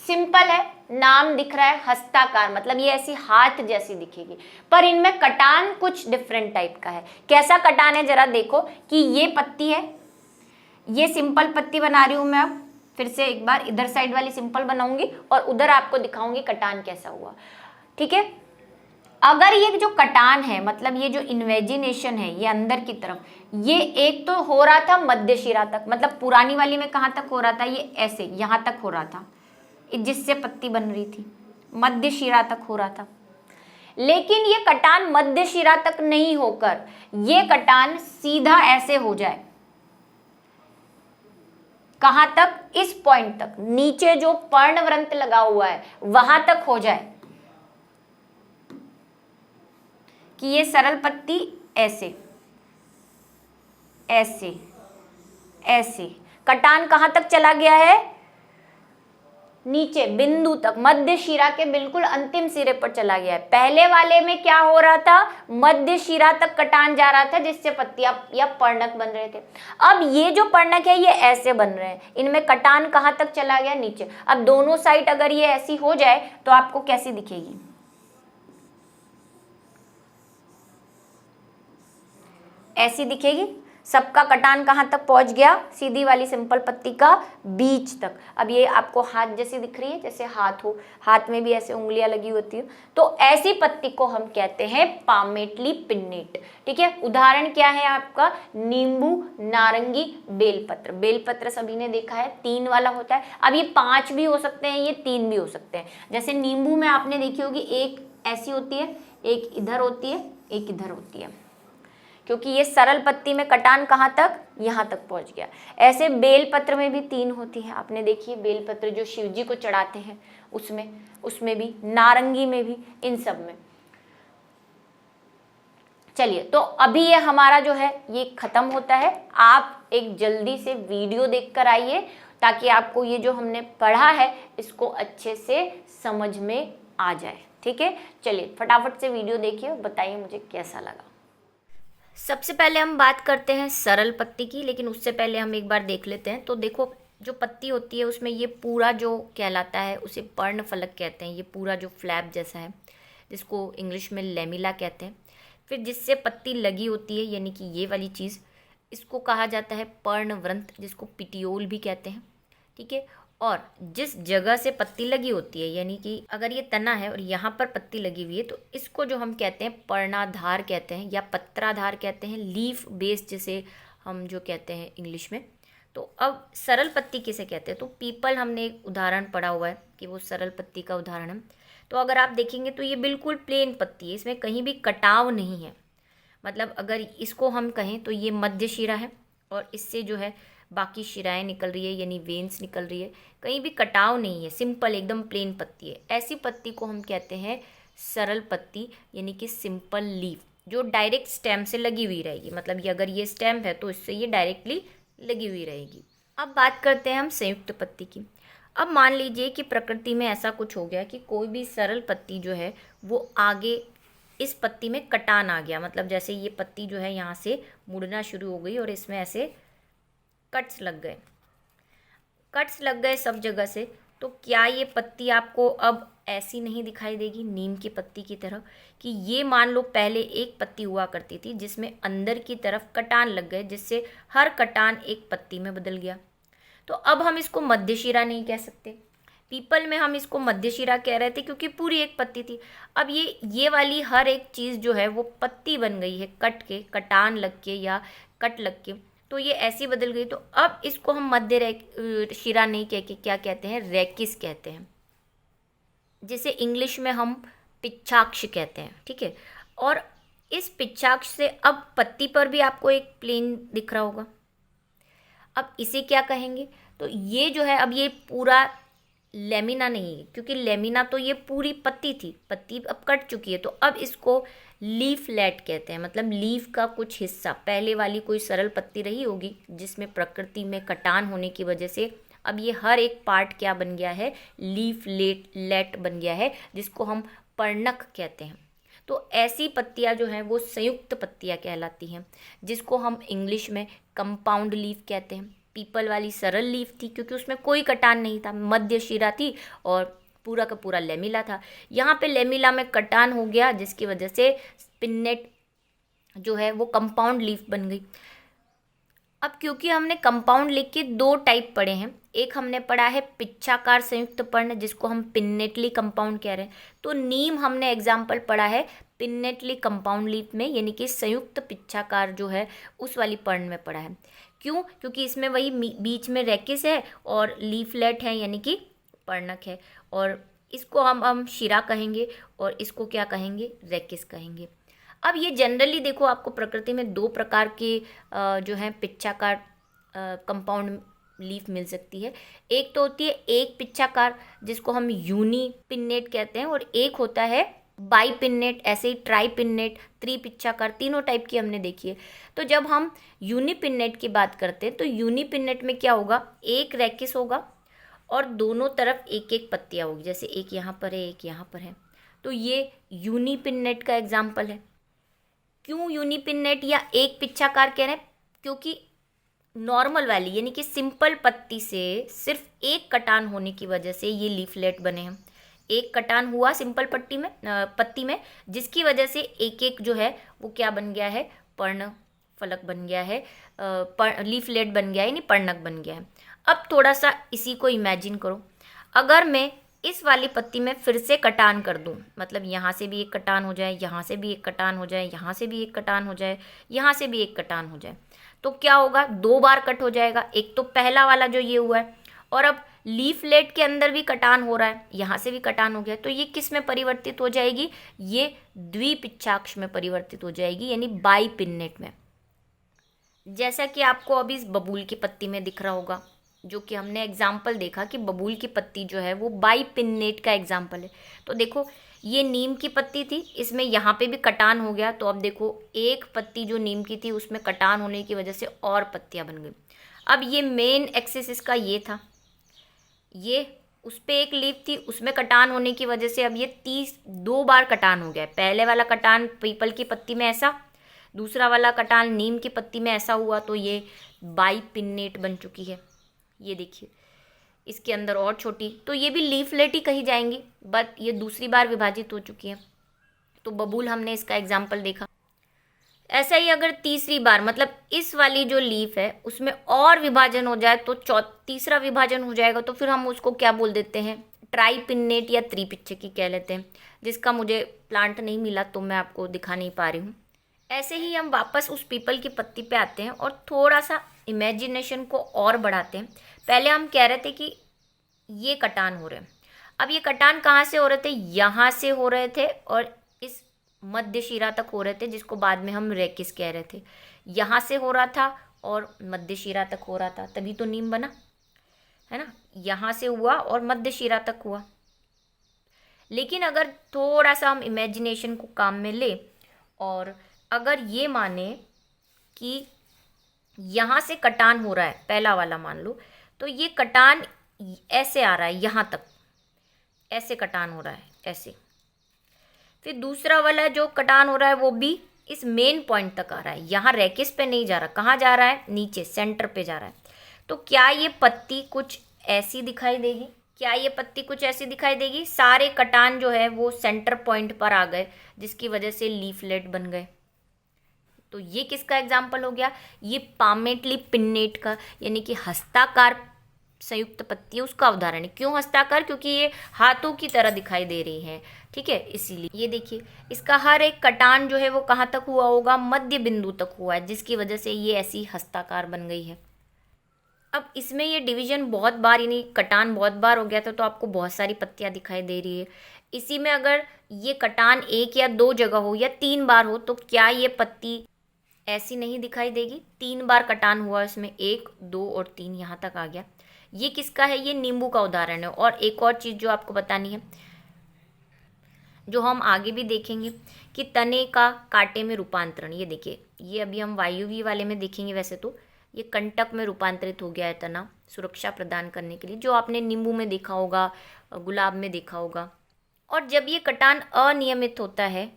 सिंपल है, नाम दिख रहा है हस्ताकार, मतलब ये ऐसी हाथ जैसी दिखेगी, पर इनमें कटान कुछ डिफरेंट टाइप का है। कैसा कटान है जरा देखो कि ये पत्ती है, ये सिंपल पत्ती बना रही हूं मैं, अब फिर से एक बार इधर साइड वाली सिंपल बनाऊंगी और उधर आपको दिखाऊंगी कटान कैसा हुआ। ठीक है, अगर ये जो कटान है, मतलब ये जो इन्वेजिनेशन है, ये अंदर की तरफ, ये एक तो हो रहा था मध्य शिरा तक, मतलब पुरानी वाली में कहाँ तक हो रहा था, ये ऐसे यहाँ तक हो रहा था, जिससे पत्ती बन रही थी, मध्य शिरा तक हो रहा था। लेकिन ये कटान मध्य शिरा तक नहीं होकर ये कटान सीधा ऐसे हो जाए, कहां तक, इस पॉइंट तक, नीचे जो पर्णव्रंत लगा हुआ है वहां तक हो जाए, कि ये सरल पत्ती ऐसे ऐसे ऐसे, कटान कहां तक चला गया है, नीचे बिंदु तक, मध्य शिरा के बिल्कुल अंतिम सिरे पर चला गया है। पहले वाले में क्या हो रहा था, मध्य शिरा तक कटान जा रहा था जिससे पत्तियां या पर्णक बन रहे थे। अब ये जो पर्णक है ये ऐसे बन रहे हैं, इनमें कटान कहां तक चला गया, नीचे। अब दोनों साइड अगर ये ऐसी हो जाए तो आपको कैसी दिखेगी, ऐसी दिखेगी। सबका कटान कहाँ तक पहुंच गया, सीधी वाली सिंपल पत्ती का बीच तक। अब ये आपको हाथ जैसी दिख रही है, जैसे हाथ हो, हाथ में भी ऐसे उंगलियां लगी होती है, तो ऐसी पत्ती को हम कहते हैं पामेटली पिन्नेट। ठीक है, उदाहरण क्या है आपका, नींबू, नारंगी, बेलपत्र। बेलपत्र सभी ने देखा है 3 वाला होता है, अब ये 5 भी हो सकते हैं, ये 3 भी हो सकते हैं। जैसे नींबू में आपने देखी होगी, एक ऐसी होती है, एक इधर होती है, एक इधर होती है, क्योंकि ये सरल पत्ती में कटान कहाँ तक, यहाँ तक पहुँच गया। ऐसे बेलपत्र में भी 3 होती है, आपने देखी है बेलपत्र जो शिव जी को चढ़ाते हैं, उसमें भी, नारंगी में भी, इन सब में। चलिए, तो अभी ये हमारा जो है ये खत्म होता है। आप एक जल्दी से वीडियो देखकर आइए ताकि आपको ये जो हमने पढ़ा है इसको अच्छे से समझ में आ जाए। ठीक है, चलिए फटाफट से वीडियो देखिए और बताइए मुझे कैसा लगा। सबसे पहले हम बात करते हैं सरल पत्ती की, लेकिन उससे पहले हम एक बार देख लेते हैं। तो देखो, जो पत्ती होती है उसमें ये पूरा जो कहलाता है उसे पर्णफलक कहते हैं, ये पूरा जो फ्लैप जैसा है जिसको इंग्लिश में लेमिला कहते हैं। फिर जिससे पत्ती लगी होती है, यानी कि ये वाली चीज़, इसको कहा जाता है पर्णव्रंत, जिसको पिटियोल भी कहते हैं। ठीक है, और जिस जगह से पत्ती लगी होती है, यानी कि अगर ये तना है और यहाँ पर पत्ती लगी हुई है, तो इसको जो हम कहते हैं पर्णाधार कहते हैं या पत्राधार कहते हैं, लीफ बेस जिसे हम जो कहते हैं इंग्लिश में। तो अब सरल पत्ती किसे कहते हैं, तो पीपल हमने एक उदाहरण पढ़ा हुआ है कि वो सरल पत्ती का उदाहरण है। तो अगर आप देखेंगे तो ये बिल्कुल प्लेन पत्ती है, इसमें कहीं भी कटाव नहीं है। मतलब अगर इसको हम कहें तो ये मध्य शिरा है और इससे जो है बाकी शिराएं निकल रही है, यानी वेन्स निकल रही है, कहीं भी कटाव नहीं है, सिंपल एकदम प्लेन पत्ती है। ऐसी पत्ती को हम कहते हैं सरल पत्ती, यानी कि सिंपल लीफ, जो डायरेक्ट स्टेम से लगी हुई रहेगी। मतलब ये अगर ये स्टेम है तो इससे ये डायरेक्टली लगी हुई रहेगी। अब बात करते हैं हम संयुक्त पत्ती की। अब मान लीजिए कि प्रकृति में ऐसा कुछ हो गया कि कोई भी सरल पत्ती जो है वो आगे इस पत्ती में कटान आ गया, मतलब जैसे ये पत्ती जो है यहाँ से मुड़ना शुरू हो गई और इसमें ऐसे कट्स लग गए सब जगह से। तो क्या ये पत्ती आपको अब ऐसी नहीं दिखाई देगी नीम की पत्ती की तरह, कि ये मान लो पहले एक पत्ती हुआ करती थी जिसमें अंदर की तरफ कटान लग गए, जिससे हर कटान एक पत्ती में बदल गया। तो अब हम इसको मध्य शिरा नहीं कह सकते। पीपल में हम इसको मध्यशिरा कह रहे थे क्योंकि पूरी एक पत्ती थी। अब ये वाली हर एक चीज़ जो है वो पत्ती बन गई है, कट के, कटान लग के या कट लग के, तो ये ऐसी बदल गई। तो अब इसको हम मध्य शिरा नहीं कह के क्या कहते हैं, रेकिस कहते हैं, जिसे इंग्लिश में हम पिच्छाक्ष कहते हैं। ठीक है, और इस पिच्छाक्ष से अब पत्ती पर भी आपको एक प्लेन दिख रहा होगा। अब इसे क्या कहेंगे, तो ये जो है, अब ये पूरा लेमिना नहीं है, क्योंकि लेमिना तो ये पूरी पत्ती थी, पत्ती अब कट चुकी है, तो अब इसको लीफलेट कहते हैं, मतलब लीफ का कुछ हिस्सा। पहले वाली कोई सरल पत्ती रही होगी जिसमें प्रकृति में कटान होने की वजह से अब ये हर एक पार्ट क्या बन गया है, लीफलेट बन गया है, जिसको हम पर्णक कहते हैं। तो ऐसी पत्तियां जो हैं वो संयुक्त पत्तियां कहलाती हैं, जिसको हम इंग्लिश में कंपाउंड लीफ कहते हैं। पीपल वाली सरल लीफ थी क्योंकि उसमें कोई कटान नहीं था, मध्य शिरा थी और पूरा का पूरा लेमिला था। यहाँ पे लेमिला में कटान हो गया, जिसकी वजह से स्पिन्नेट जो है वो कंपाउंड लीफ बन गई। अब क्योंकि हमने कंपाउंड लीफ के दो टाइप पढ़े हैं, एक हमने पढ़ा है पिच्छाकार संयुक्त पर्ण, जिसको हम पिन्नेटली कंपाउंड कह रहे हैं, तो नीम हमने एग्जाम्पल पढ़ा है पिन्नेटली कंपाउंड लीफ में, यानी कि संयुक्त पिच्छाकार जो है उस वाली पर्ण में पढ़ा है। क्यों? क्योंकि इसमें वही बीच में रेकिस है और लीफलेट है, यानी कि पर्णक है, और इसको हम शिरा कहेंगे और इसको क्या कहेंगे, रेकिस कहेंगे। अब ये जनरली देखो, आपको प्रकृति में दो प्रकार के जो है पिच्छाकार कंपाउंड लीफ मिल सकती है। एक तो होती है एक पिच्छाकार, जिसको हम यूनिपिन्नेट कहते हैं, और एक होता है बाईपिन्नेट, ऐसे ही ट्राईपिन्नेट, त्रिपिच्छाकार, तीनों टाइप की हमने देखी है। तो जब हम यूनिपिन्नेट की बात करते हैं तो यूनिपिन्नेट में क्या होगा, एक रेकिस होगा और दोनों तरफ एक एक पत्तियाँ होगी, जैसे एक यहाँ पर है, एक यहाँ पर है, तो ये यूनिपिन्नेट का एग्जाम्पल है। क्यों यूनिपिन्नेट या एक पिच्छाकार कह रहे हैं, क्योंकि नॉर्मल वाली यानी कि सिंपल पत्ती से सिर्फ एक कटान होने की वजह से ये लीफलेट बने हैं। एक कटान हुआ सिंपल पत्ती में, जिसकी वजह से एक एक जो है वो क्या बन गया है, पर्ण फलक बन गया है, लीफलेट बन गया है, यानी पर्णक बन गया है। अब थोड़ा सा इसी को इमेजिन करो, अगर मैं इस वाली पत्ती में फिर से कटान कर दूं, मतलब यहाँ से भी एक कटान हो जाए, यहाँ से भी एक कटान हो जाए, यहाँ से भी एक कटान हो जाए, यहाँ से भी एक कटान हो जाए, तो क्या होगा, दो बार कट हो जाएगा। एक तो पहला वाला जो ये हुआ है, और अब लीफलेट के अंदर भी कटान हो रहा है, यहाँ से भी कटान हो गया, तो ये किस में परिवर्तित हो जाएगी, ये द्विपिच्छाक्ष में परिवर्तित हो जाएगी, यानी बाईपिन्नेट में। जैसा कि आपको अभी इस बबूल की पत्ती में दिख रहा होगा, जो कि हमने एग्जाम्पल देखा कि बबूल की पत्ती जो है वो बाईपिन्नेट का एग्जाम्पल है। तो देखो, ये नीम की पत्ती थी, इसमें यहाँ पे भी कटान हो गया, तो अब देखो एक पत्ती जो नीम की थी उसमें कटान होने की वजह से और पत्तियाँ बन गई। अब ये मेन एक्सिस इसका ये था, ये उस पर एक लीफ थी, उसमें कटान होने की वजह से अब ये 2 बार कटान हो गया। पहले वाला कटान पीपल की पत्ती में ऐसा, दूसरा वाला कटान नीम की पत्ती में ऐसा हुआ, तो ये बाईपिन्नेट बन चुकी है। ये देखिए, इसके अंदर और छोटी, तो ये भी लीफलेट ही कही जाएंगी, बट ये दूसरी बार विभाजित हो चुकी है। तो बबूल हमने इसका एग्जाम्पल देखा। ऐसा ही अगर तीसरी बार, मतलब इस वाली जो लीफ है उसमें और विभाजन हो जाए, तो तीसरा विभाजन हो जाएगा, तो फिर हम उसको क्या बोल देते हैं, ट्राईपिन्नेट या त्रिपिच्छकी कह लेते हैं, जिसका मुझे प्लांट नहीं मिला तो मैं आपको दिखा नहीं पा रही हूँ। ऐसे ही हम वापस उस पीपल की पत्ती पे आते हैं और थोड़ा सा इमेजिनेशन को और बढ़ाते हैं। पहले हम कह रहे थे कि ये कटान हो रहे हैं, अब ये कटान कहाँ से हो रहे थे, यहाँ से हो रहे थे और इस मध्य शिरा तक हो रहे थे, जिसको बाद में हम रेकिस कह रहे थे। यहाँ से हो रहा था और मध्य शिरा तक हो रहा था, तभी तो नीम बना है ना। यहाँ से हुआ और मध्य शिरा तक हुआ। लेकिन अगर थोड़ा सा हम इमेजिनेशन को काम में ले और अगर ये माने कि यहाँ से कटान हो रहा है, पहला वाला मान लो, तो ये कटान ऐसे आ रहा है, यहाँ तक ऐसे कटान हो रहा है, ऐसे। फिर दूसरा वाला जो कटान हो रहा है वो भी इस मेन पॉइंट तक आ रहा है, यहाँ रेकिस पे नहीं जा रहा, कहाँ जा रहा है, नीचे सेंटर पे जा रहा है। तो क्या ये पत्ती कुछ ऐसी दिखाई देगी, क्या ये पत्ती कुछ ऐसी दिखाई देगी, सारे कटान जो है वो सेंटर पॉइंट पर आ गए, जिसकी वजह से लीफलेट बन गए। तो ये किसका एग्जाम्पल हो गया, ये पामेटली पिन्नेट का, यानी कि हस्ताकार संयुक्त पत्ती है उसका उदाहरण है। क्यों हस्ताकार? क्योंकि ये हाथों की तरह दिखाई दे रही है, ठीक है, इसीलिए। ये देखिए, इसका हर एक कटान जो है वो कहाँ तक हुआ होगा? मध्य बिंदु तक हुआ है, जिसकी वजह से ये ऐसी हस्ताकार बन गई है। अब इसमें ये डिवीजन बहुत बार, यानी कटान बहुत बार हो गया था, तो आपको बहुत सारी पत्तियां दिखाई दे रही है। इसी में अगर ये कटान 1 या 2 जगह हो या 3 बार हो, तो क्या ये पत्ती ऐसी नहीं दिखाई देगी? 3 बार कटान हुआ इसमें, 1, 2 और 3, यहाँ तक आ गया। ये किसका है? ये नींबू का उदाहरण है। और एक और चीज़ जो आपको बतानी है, जो हम आगे भी देखेंगे, कि तने का कांटे में रूपांतरण। ये देखिए, ये अभी हम वायुवी वाले में देखेंगे। वैसे तो ये कंटक में रूपांतरित हो गया है तना, सुरक्षा प्रदान करने के लिए, जो आपने नींबू में देखा होगा, गुलाब में देखा होगा। और जब ये कटान अनियमित होता है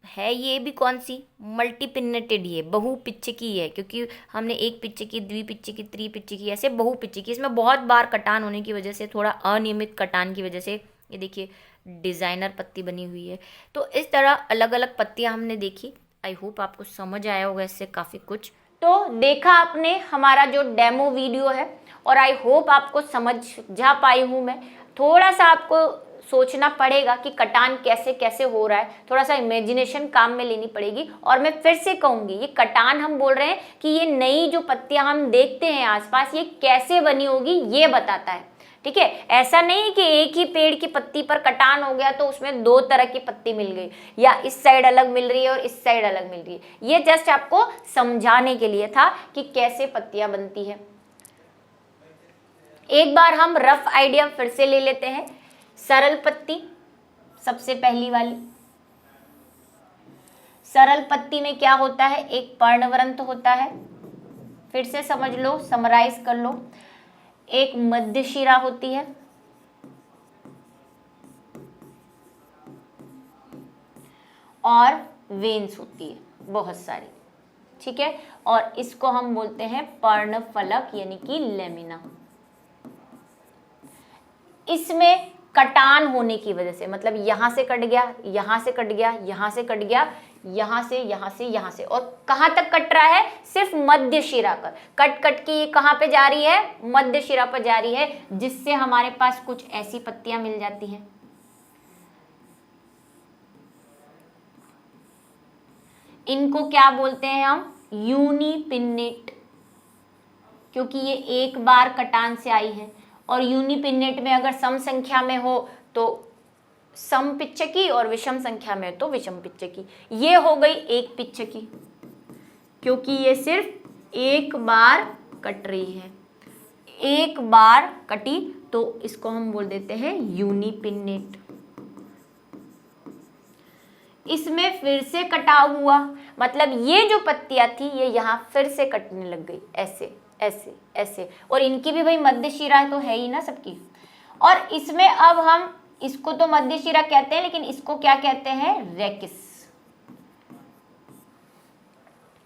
ये भी कौन सी? मल्टीपिन्नेटेड, ये बहुपिच्छकी है, क्योंकि हमने एक पिच्छकी, द्विपिच्छकी, त्रिपिच्छकी, ऐसे बहुपिच्छकी। इसमें बहुत बार कटान होने की वजह से, थोड़ा अनियमित कटान की वजह से, ये देखिए डिज़ाइनर पत्ती बनी हुई है। तो इस तरह अलग अलग पत्तियां हमने देखी। आई होप आपको समझ आया होगा इससे काफ़ी कुछ। तो देखा आपने हमारा जो डेमो वीडियो है, और आई होप आपको समझ जा पाई हूँ मैं। थोड़ा सा आपको सोचना पड़ेगा कि कटान कैसे कैसे हो रहा है, थोड़ा सा इमेजिनेशन काम में लेनी पड़ेगी। और मैं फिर से कहूँगी, ये कटान हम बोल रहे हैं कि ये नई जो पत्तियां हम देखते हैं आसपास, ये कैसे बनी होगी ये बताता है, ठीक है। ऐसा नहीं कि एक ही पेड़ की पत्ती पर कटान हो गया तो उसमें 2 तरह की पत्ती मिल गई, या इस साइड अलग मिल रही है और इस साइड अलग मिल रही है। ये जस्ट आपको समझाने के लिए था कि कैसे पत्तियां बनती है। एक बार हम रफ आइडिया फिर से ले लेते हैं। सरल पत्ती सबसे पहली वाली। सरल पत्ती में क्या होता है? एक पर्णवृंत होता है। फिर से समझ लो, समराइज कर लो। एक मध्य शिरा होती है, और वेन्स होती है बहुत सारी, ठीक है। और इसको हम बोलते हैं पर्णफलक, यानी कि लेमिना। इसमें कटान होने की वजह से, मतलब यहां से कट गया, यहां से कट गया, यहां से कट गया, यहां से, यहां से, यहां से, और कहां तक कट रहा है? सिर्फ मध्य शिरा कर कट कट के ये कहां पे जा रही है? मध्य शिरा पर जा रही है, जिससे हमारे पास कुछ ऐसी पत्तियां मिल जाती हैं। इनको क्या बोलते हैं हम? यूनिपिन्नेट, क्योंकि ये एक बार कटान से आई है। और यूनिपिन्नेट में अगर सम संख्या में हो तो समपिच्छकी, और विषम संख्या में तो विषम पिच्छकी। ये हो गई एक पिच्छकी, क्योंकि ये सिर्फ एक बार कट रही है, एक बार कटी, तो इसको हम बोल देते हैं यूनिपिन्नेट। इसमें फिर से कटाव हुआ, मतलब ये जो पत्तियां थी ये यहाँ फिर से कटने लग गई, ऐसे ऐसे ऐसे। और इनकी भी भाई मध्य शिरा तो है ही ना सबकी। और इसमें अब हम इसको तो मध्य शिरा कहते हैं, लेकिन इसको क्या कहते हैं? रेकिस।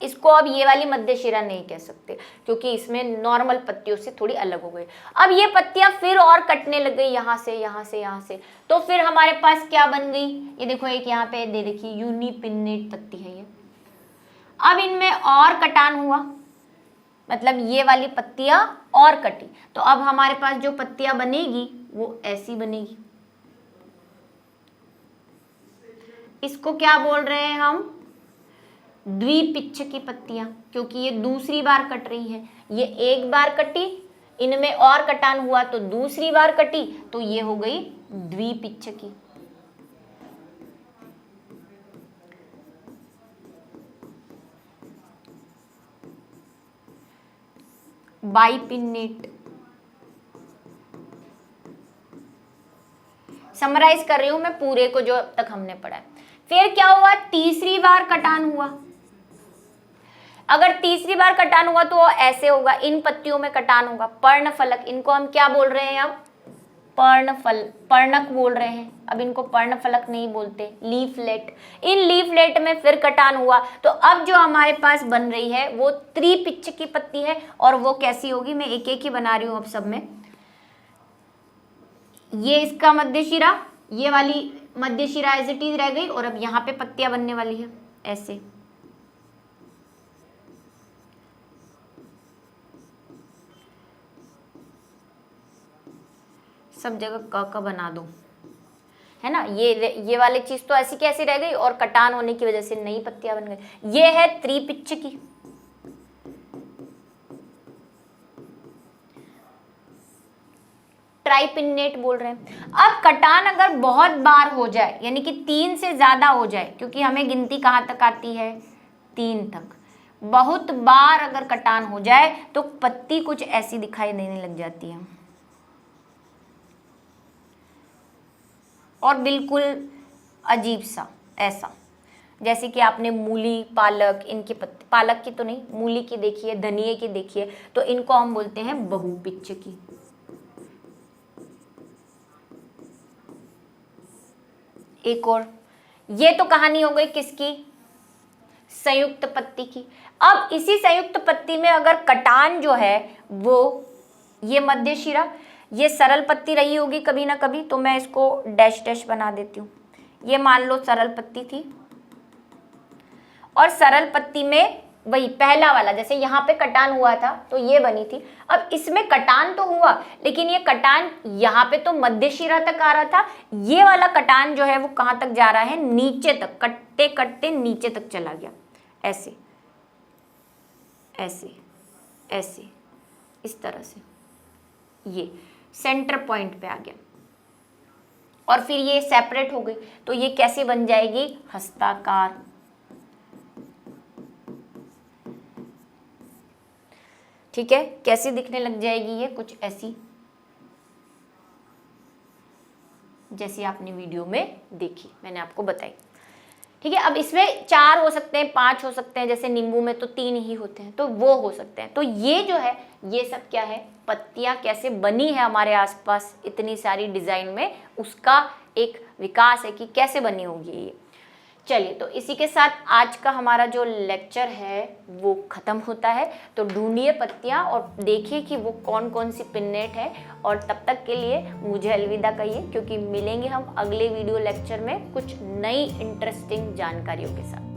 इसको अब ये वाली मध्य शिरा नहीं कह सकते, क्योंकि इसमें नॉर्मल पत्तियों से थोड़ी अलग हो गई। अब ये पत्तियां फिर और कटने लग गई, यहाँ से, यहाँ से, यहाँ से। तो फिर हमारे पास क्या बन गई? ये देखो, एक यहाँ पे दे देखिए, यूनिपिन्नेट पत्ती है ये। अब इनमें और कटान हुआ, मतलब ये वाली पत्तियां और कटी, तो अब हमारे पास जो पत्तियां बनेगी वो ऐसी बनेगी। इसको क्या बोल रहे हैं हम? द्विपिच्छकी पत्तियां, क्योंकि ये दूसरी बार कट रही है। ये एक बार कटी, इनमें और कटान हुआ तो दूसरी बार कटी, तो ये हो गई द्विपिच्छकी। बाइपिन्नेट। समराइज कर रही हूं मैं पूरे को जो अब तक हमने पढ़ा है। फिर क्या हुआ? तीसरी बार कटान हुआ। अगर तीसरी बार कटान हुआ तो ऐसे होगा, इन पत्तियों में कटान होगा। पर्णफलक, इनको हम क्या बोल रहे हैं? अब पर्णक बोल रहे हैं। अब इनको पर्णफलक नहीं बोलते, लीफलेट। इन लीफलेट में फिर कटान हुआ, तो अब जो हमारे पास बन रही है वो त्रिपिच्छकी पत्ती है। और वो कैसी होगी? मैं एक एक ही बना रही हूं अब सब में। ये इसका मध्य शिरा, ये वाली मध्य शिरा एज इट इज रह गई, और अब यहाँ पे पत्तियां बनने वाली है ऐसे। सब जगह क बना दो, है ना। ये वाली चीज तो ऐसी कैसी रह गई, और कटान होने की वजह से नई पत्तियां बन गई। ये है त्रिपिच्छकी, ट्राइपिन्नेट बोल रहे हैं। अब कटान अगर बहुत बार हो जाए, यानी कि 3 से ज्यादा हो जाए, क्योंकि हमें गिनती कहाँ तक आती है, 3 तक। बहुत बार अगर कटान हो जाए तो पत्ती कुछ ऐसी दिखाई देने लग जाती है, और बिल्कुल अजीब सा ऐसा, जैसे कि आपने मूली, पालक, इनकी पत्ती, पालक की तो नहीं, मूली की देखिए, धनिये की देखिए, तो इनको हम बोलते हैं बहुपिच्छकी। एक और, ये तो कहानी हो गई किसकी, संयुक्त पत्ती की। अब इसी संयुक्त पत्ती में अगर कटान जो है वो, ये मध्य शिरा, ये सरल पत्ती रही होगी कभी ना कभी, तो मैं इसको डैश डैश बना देती हूँ। ये मान लो सरल पत्ती थी, और सरल पत्ती में वही पहला वाला, जैसे यहाँ पे कटान हुआ था तो ये बनी थी। अब इसमें कटान तो हुआ, लेकिन ये कटान यहाँ पे तो मध्य शिरा तक आ रहा था, ये वाला कटान जो है वो कहाँ तक जा रहा है, नीचे तक, कटते कटते नीचे तक चला गया, ऐसे ऐसे ऐसे, इस तरह से, ये सेंटर पॉइंट पे आ गया, और फिर ये सेपरेट हो गई, तो ये कैसे बन जाएगी, हस्ताकार। ठीक है, कैसी दिखने लग जाएगी ये, कुछ ऐसी, जैसी आपने वीडियो में देखी, मैंने आपको बताई। ठीक है, अब इसमें 4 हो सकते हैं, 5 हो सकते हैं, जैसे नींबू में तो 3 ही होते हैं, तो वो हो सकते हैं। तो ये जो है, ये सब क्या है, पत्तियां कैसे बनी है हमारे आसपास इतनी सारी डिजाइन में, उसका एक विकास है कि कैसे बनी होगी ये। चलिए, तो इसी के साथ आज का हमारा जो लेक्चर है वो ख़त्म होता है। तो ढूंढिए पत्तियाँ और देखिए कि वो कौन कौन सी पिन्नेट है, और तब तक के लिए मुझे अलविदा कहिए, क्योंकि मिलेंगे हम अगले वीडियो लेक्चर में कुछ नई इंटरेस्टिंग जानकारियों के साथ।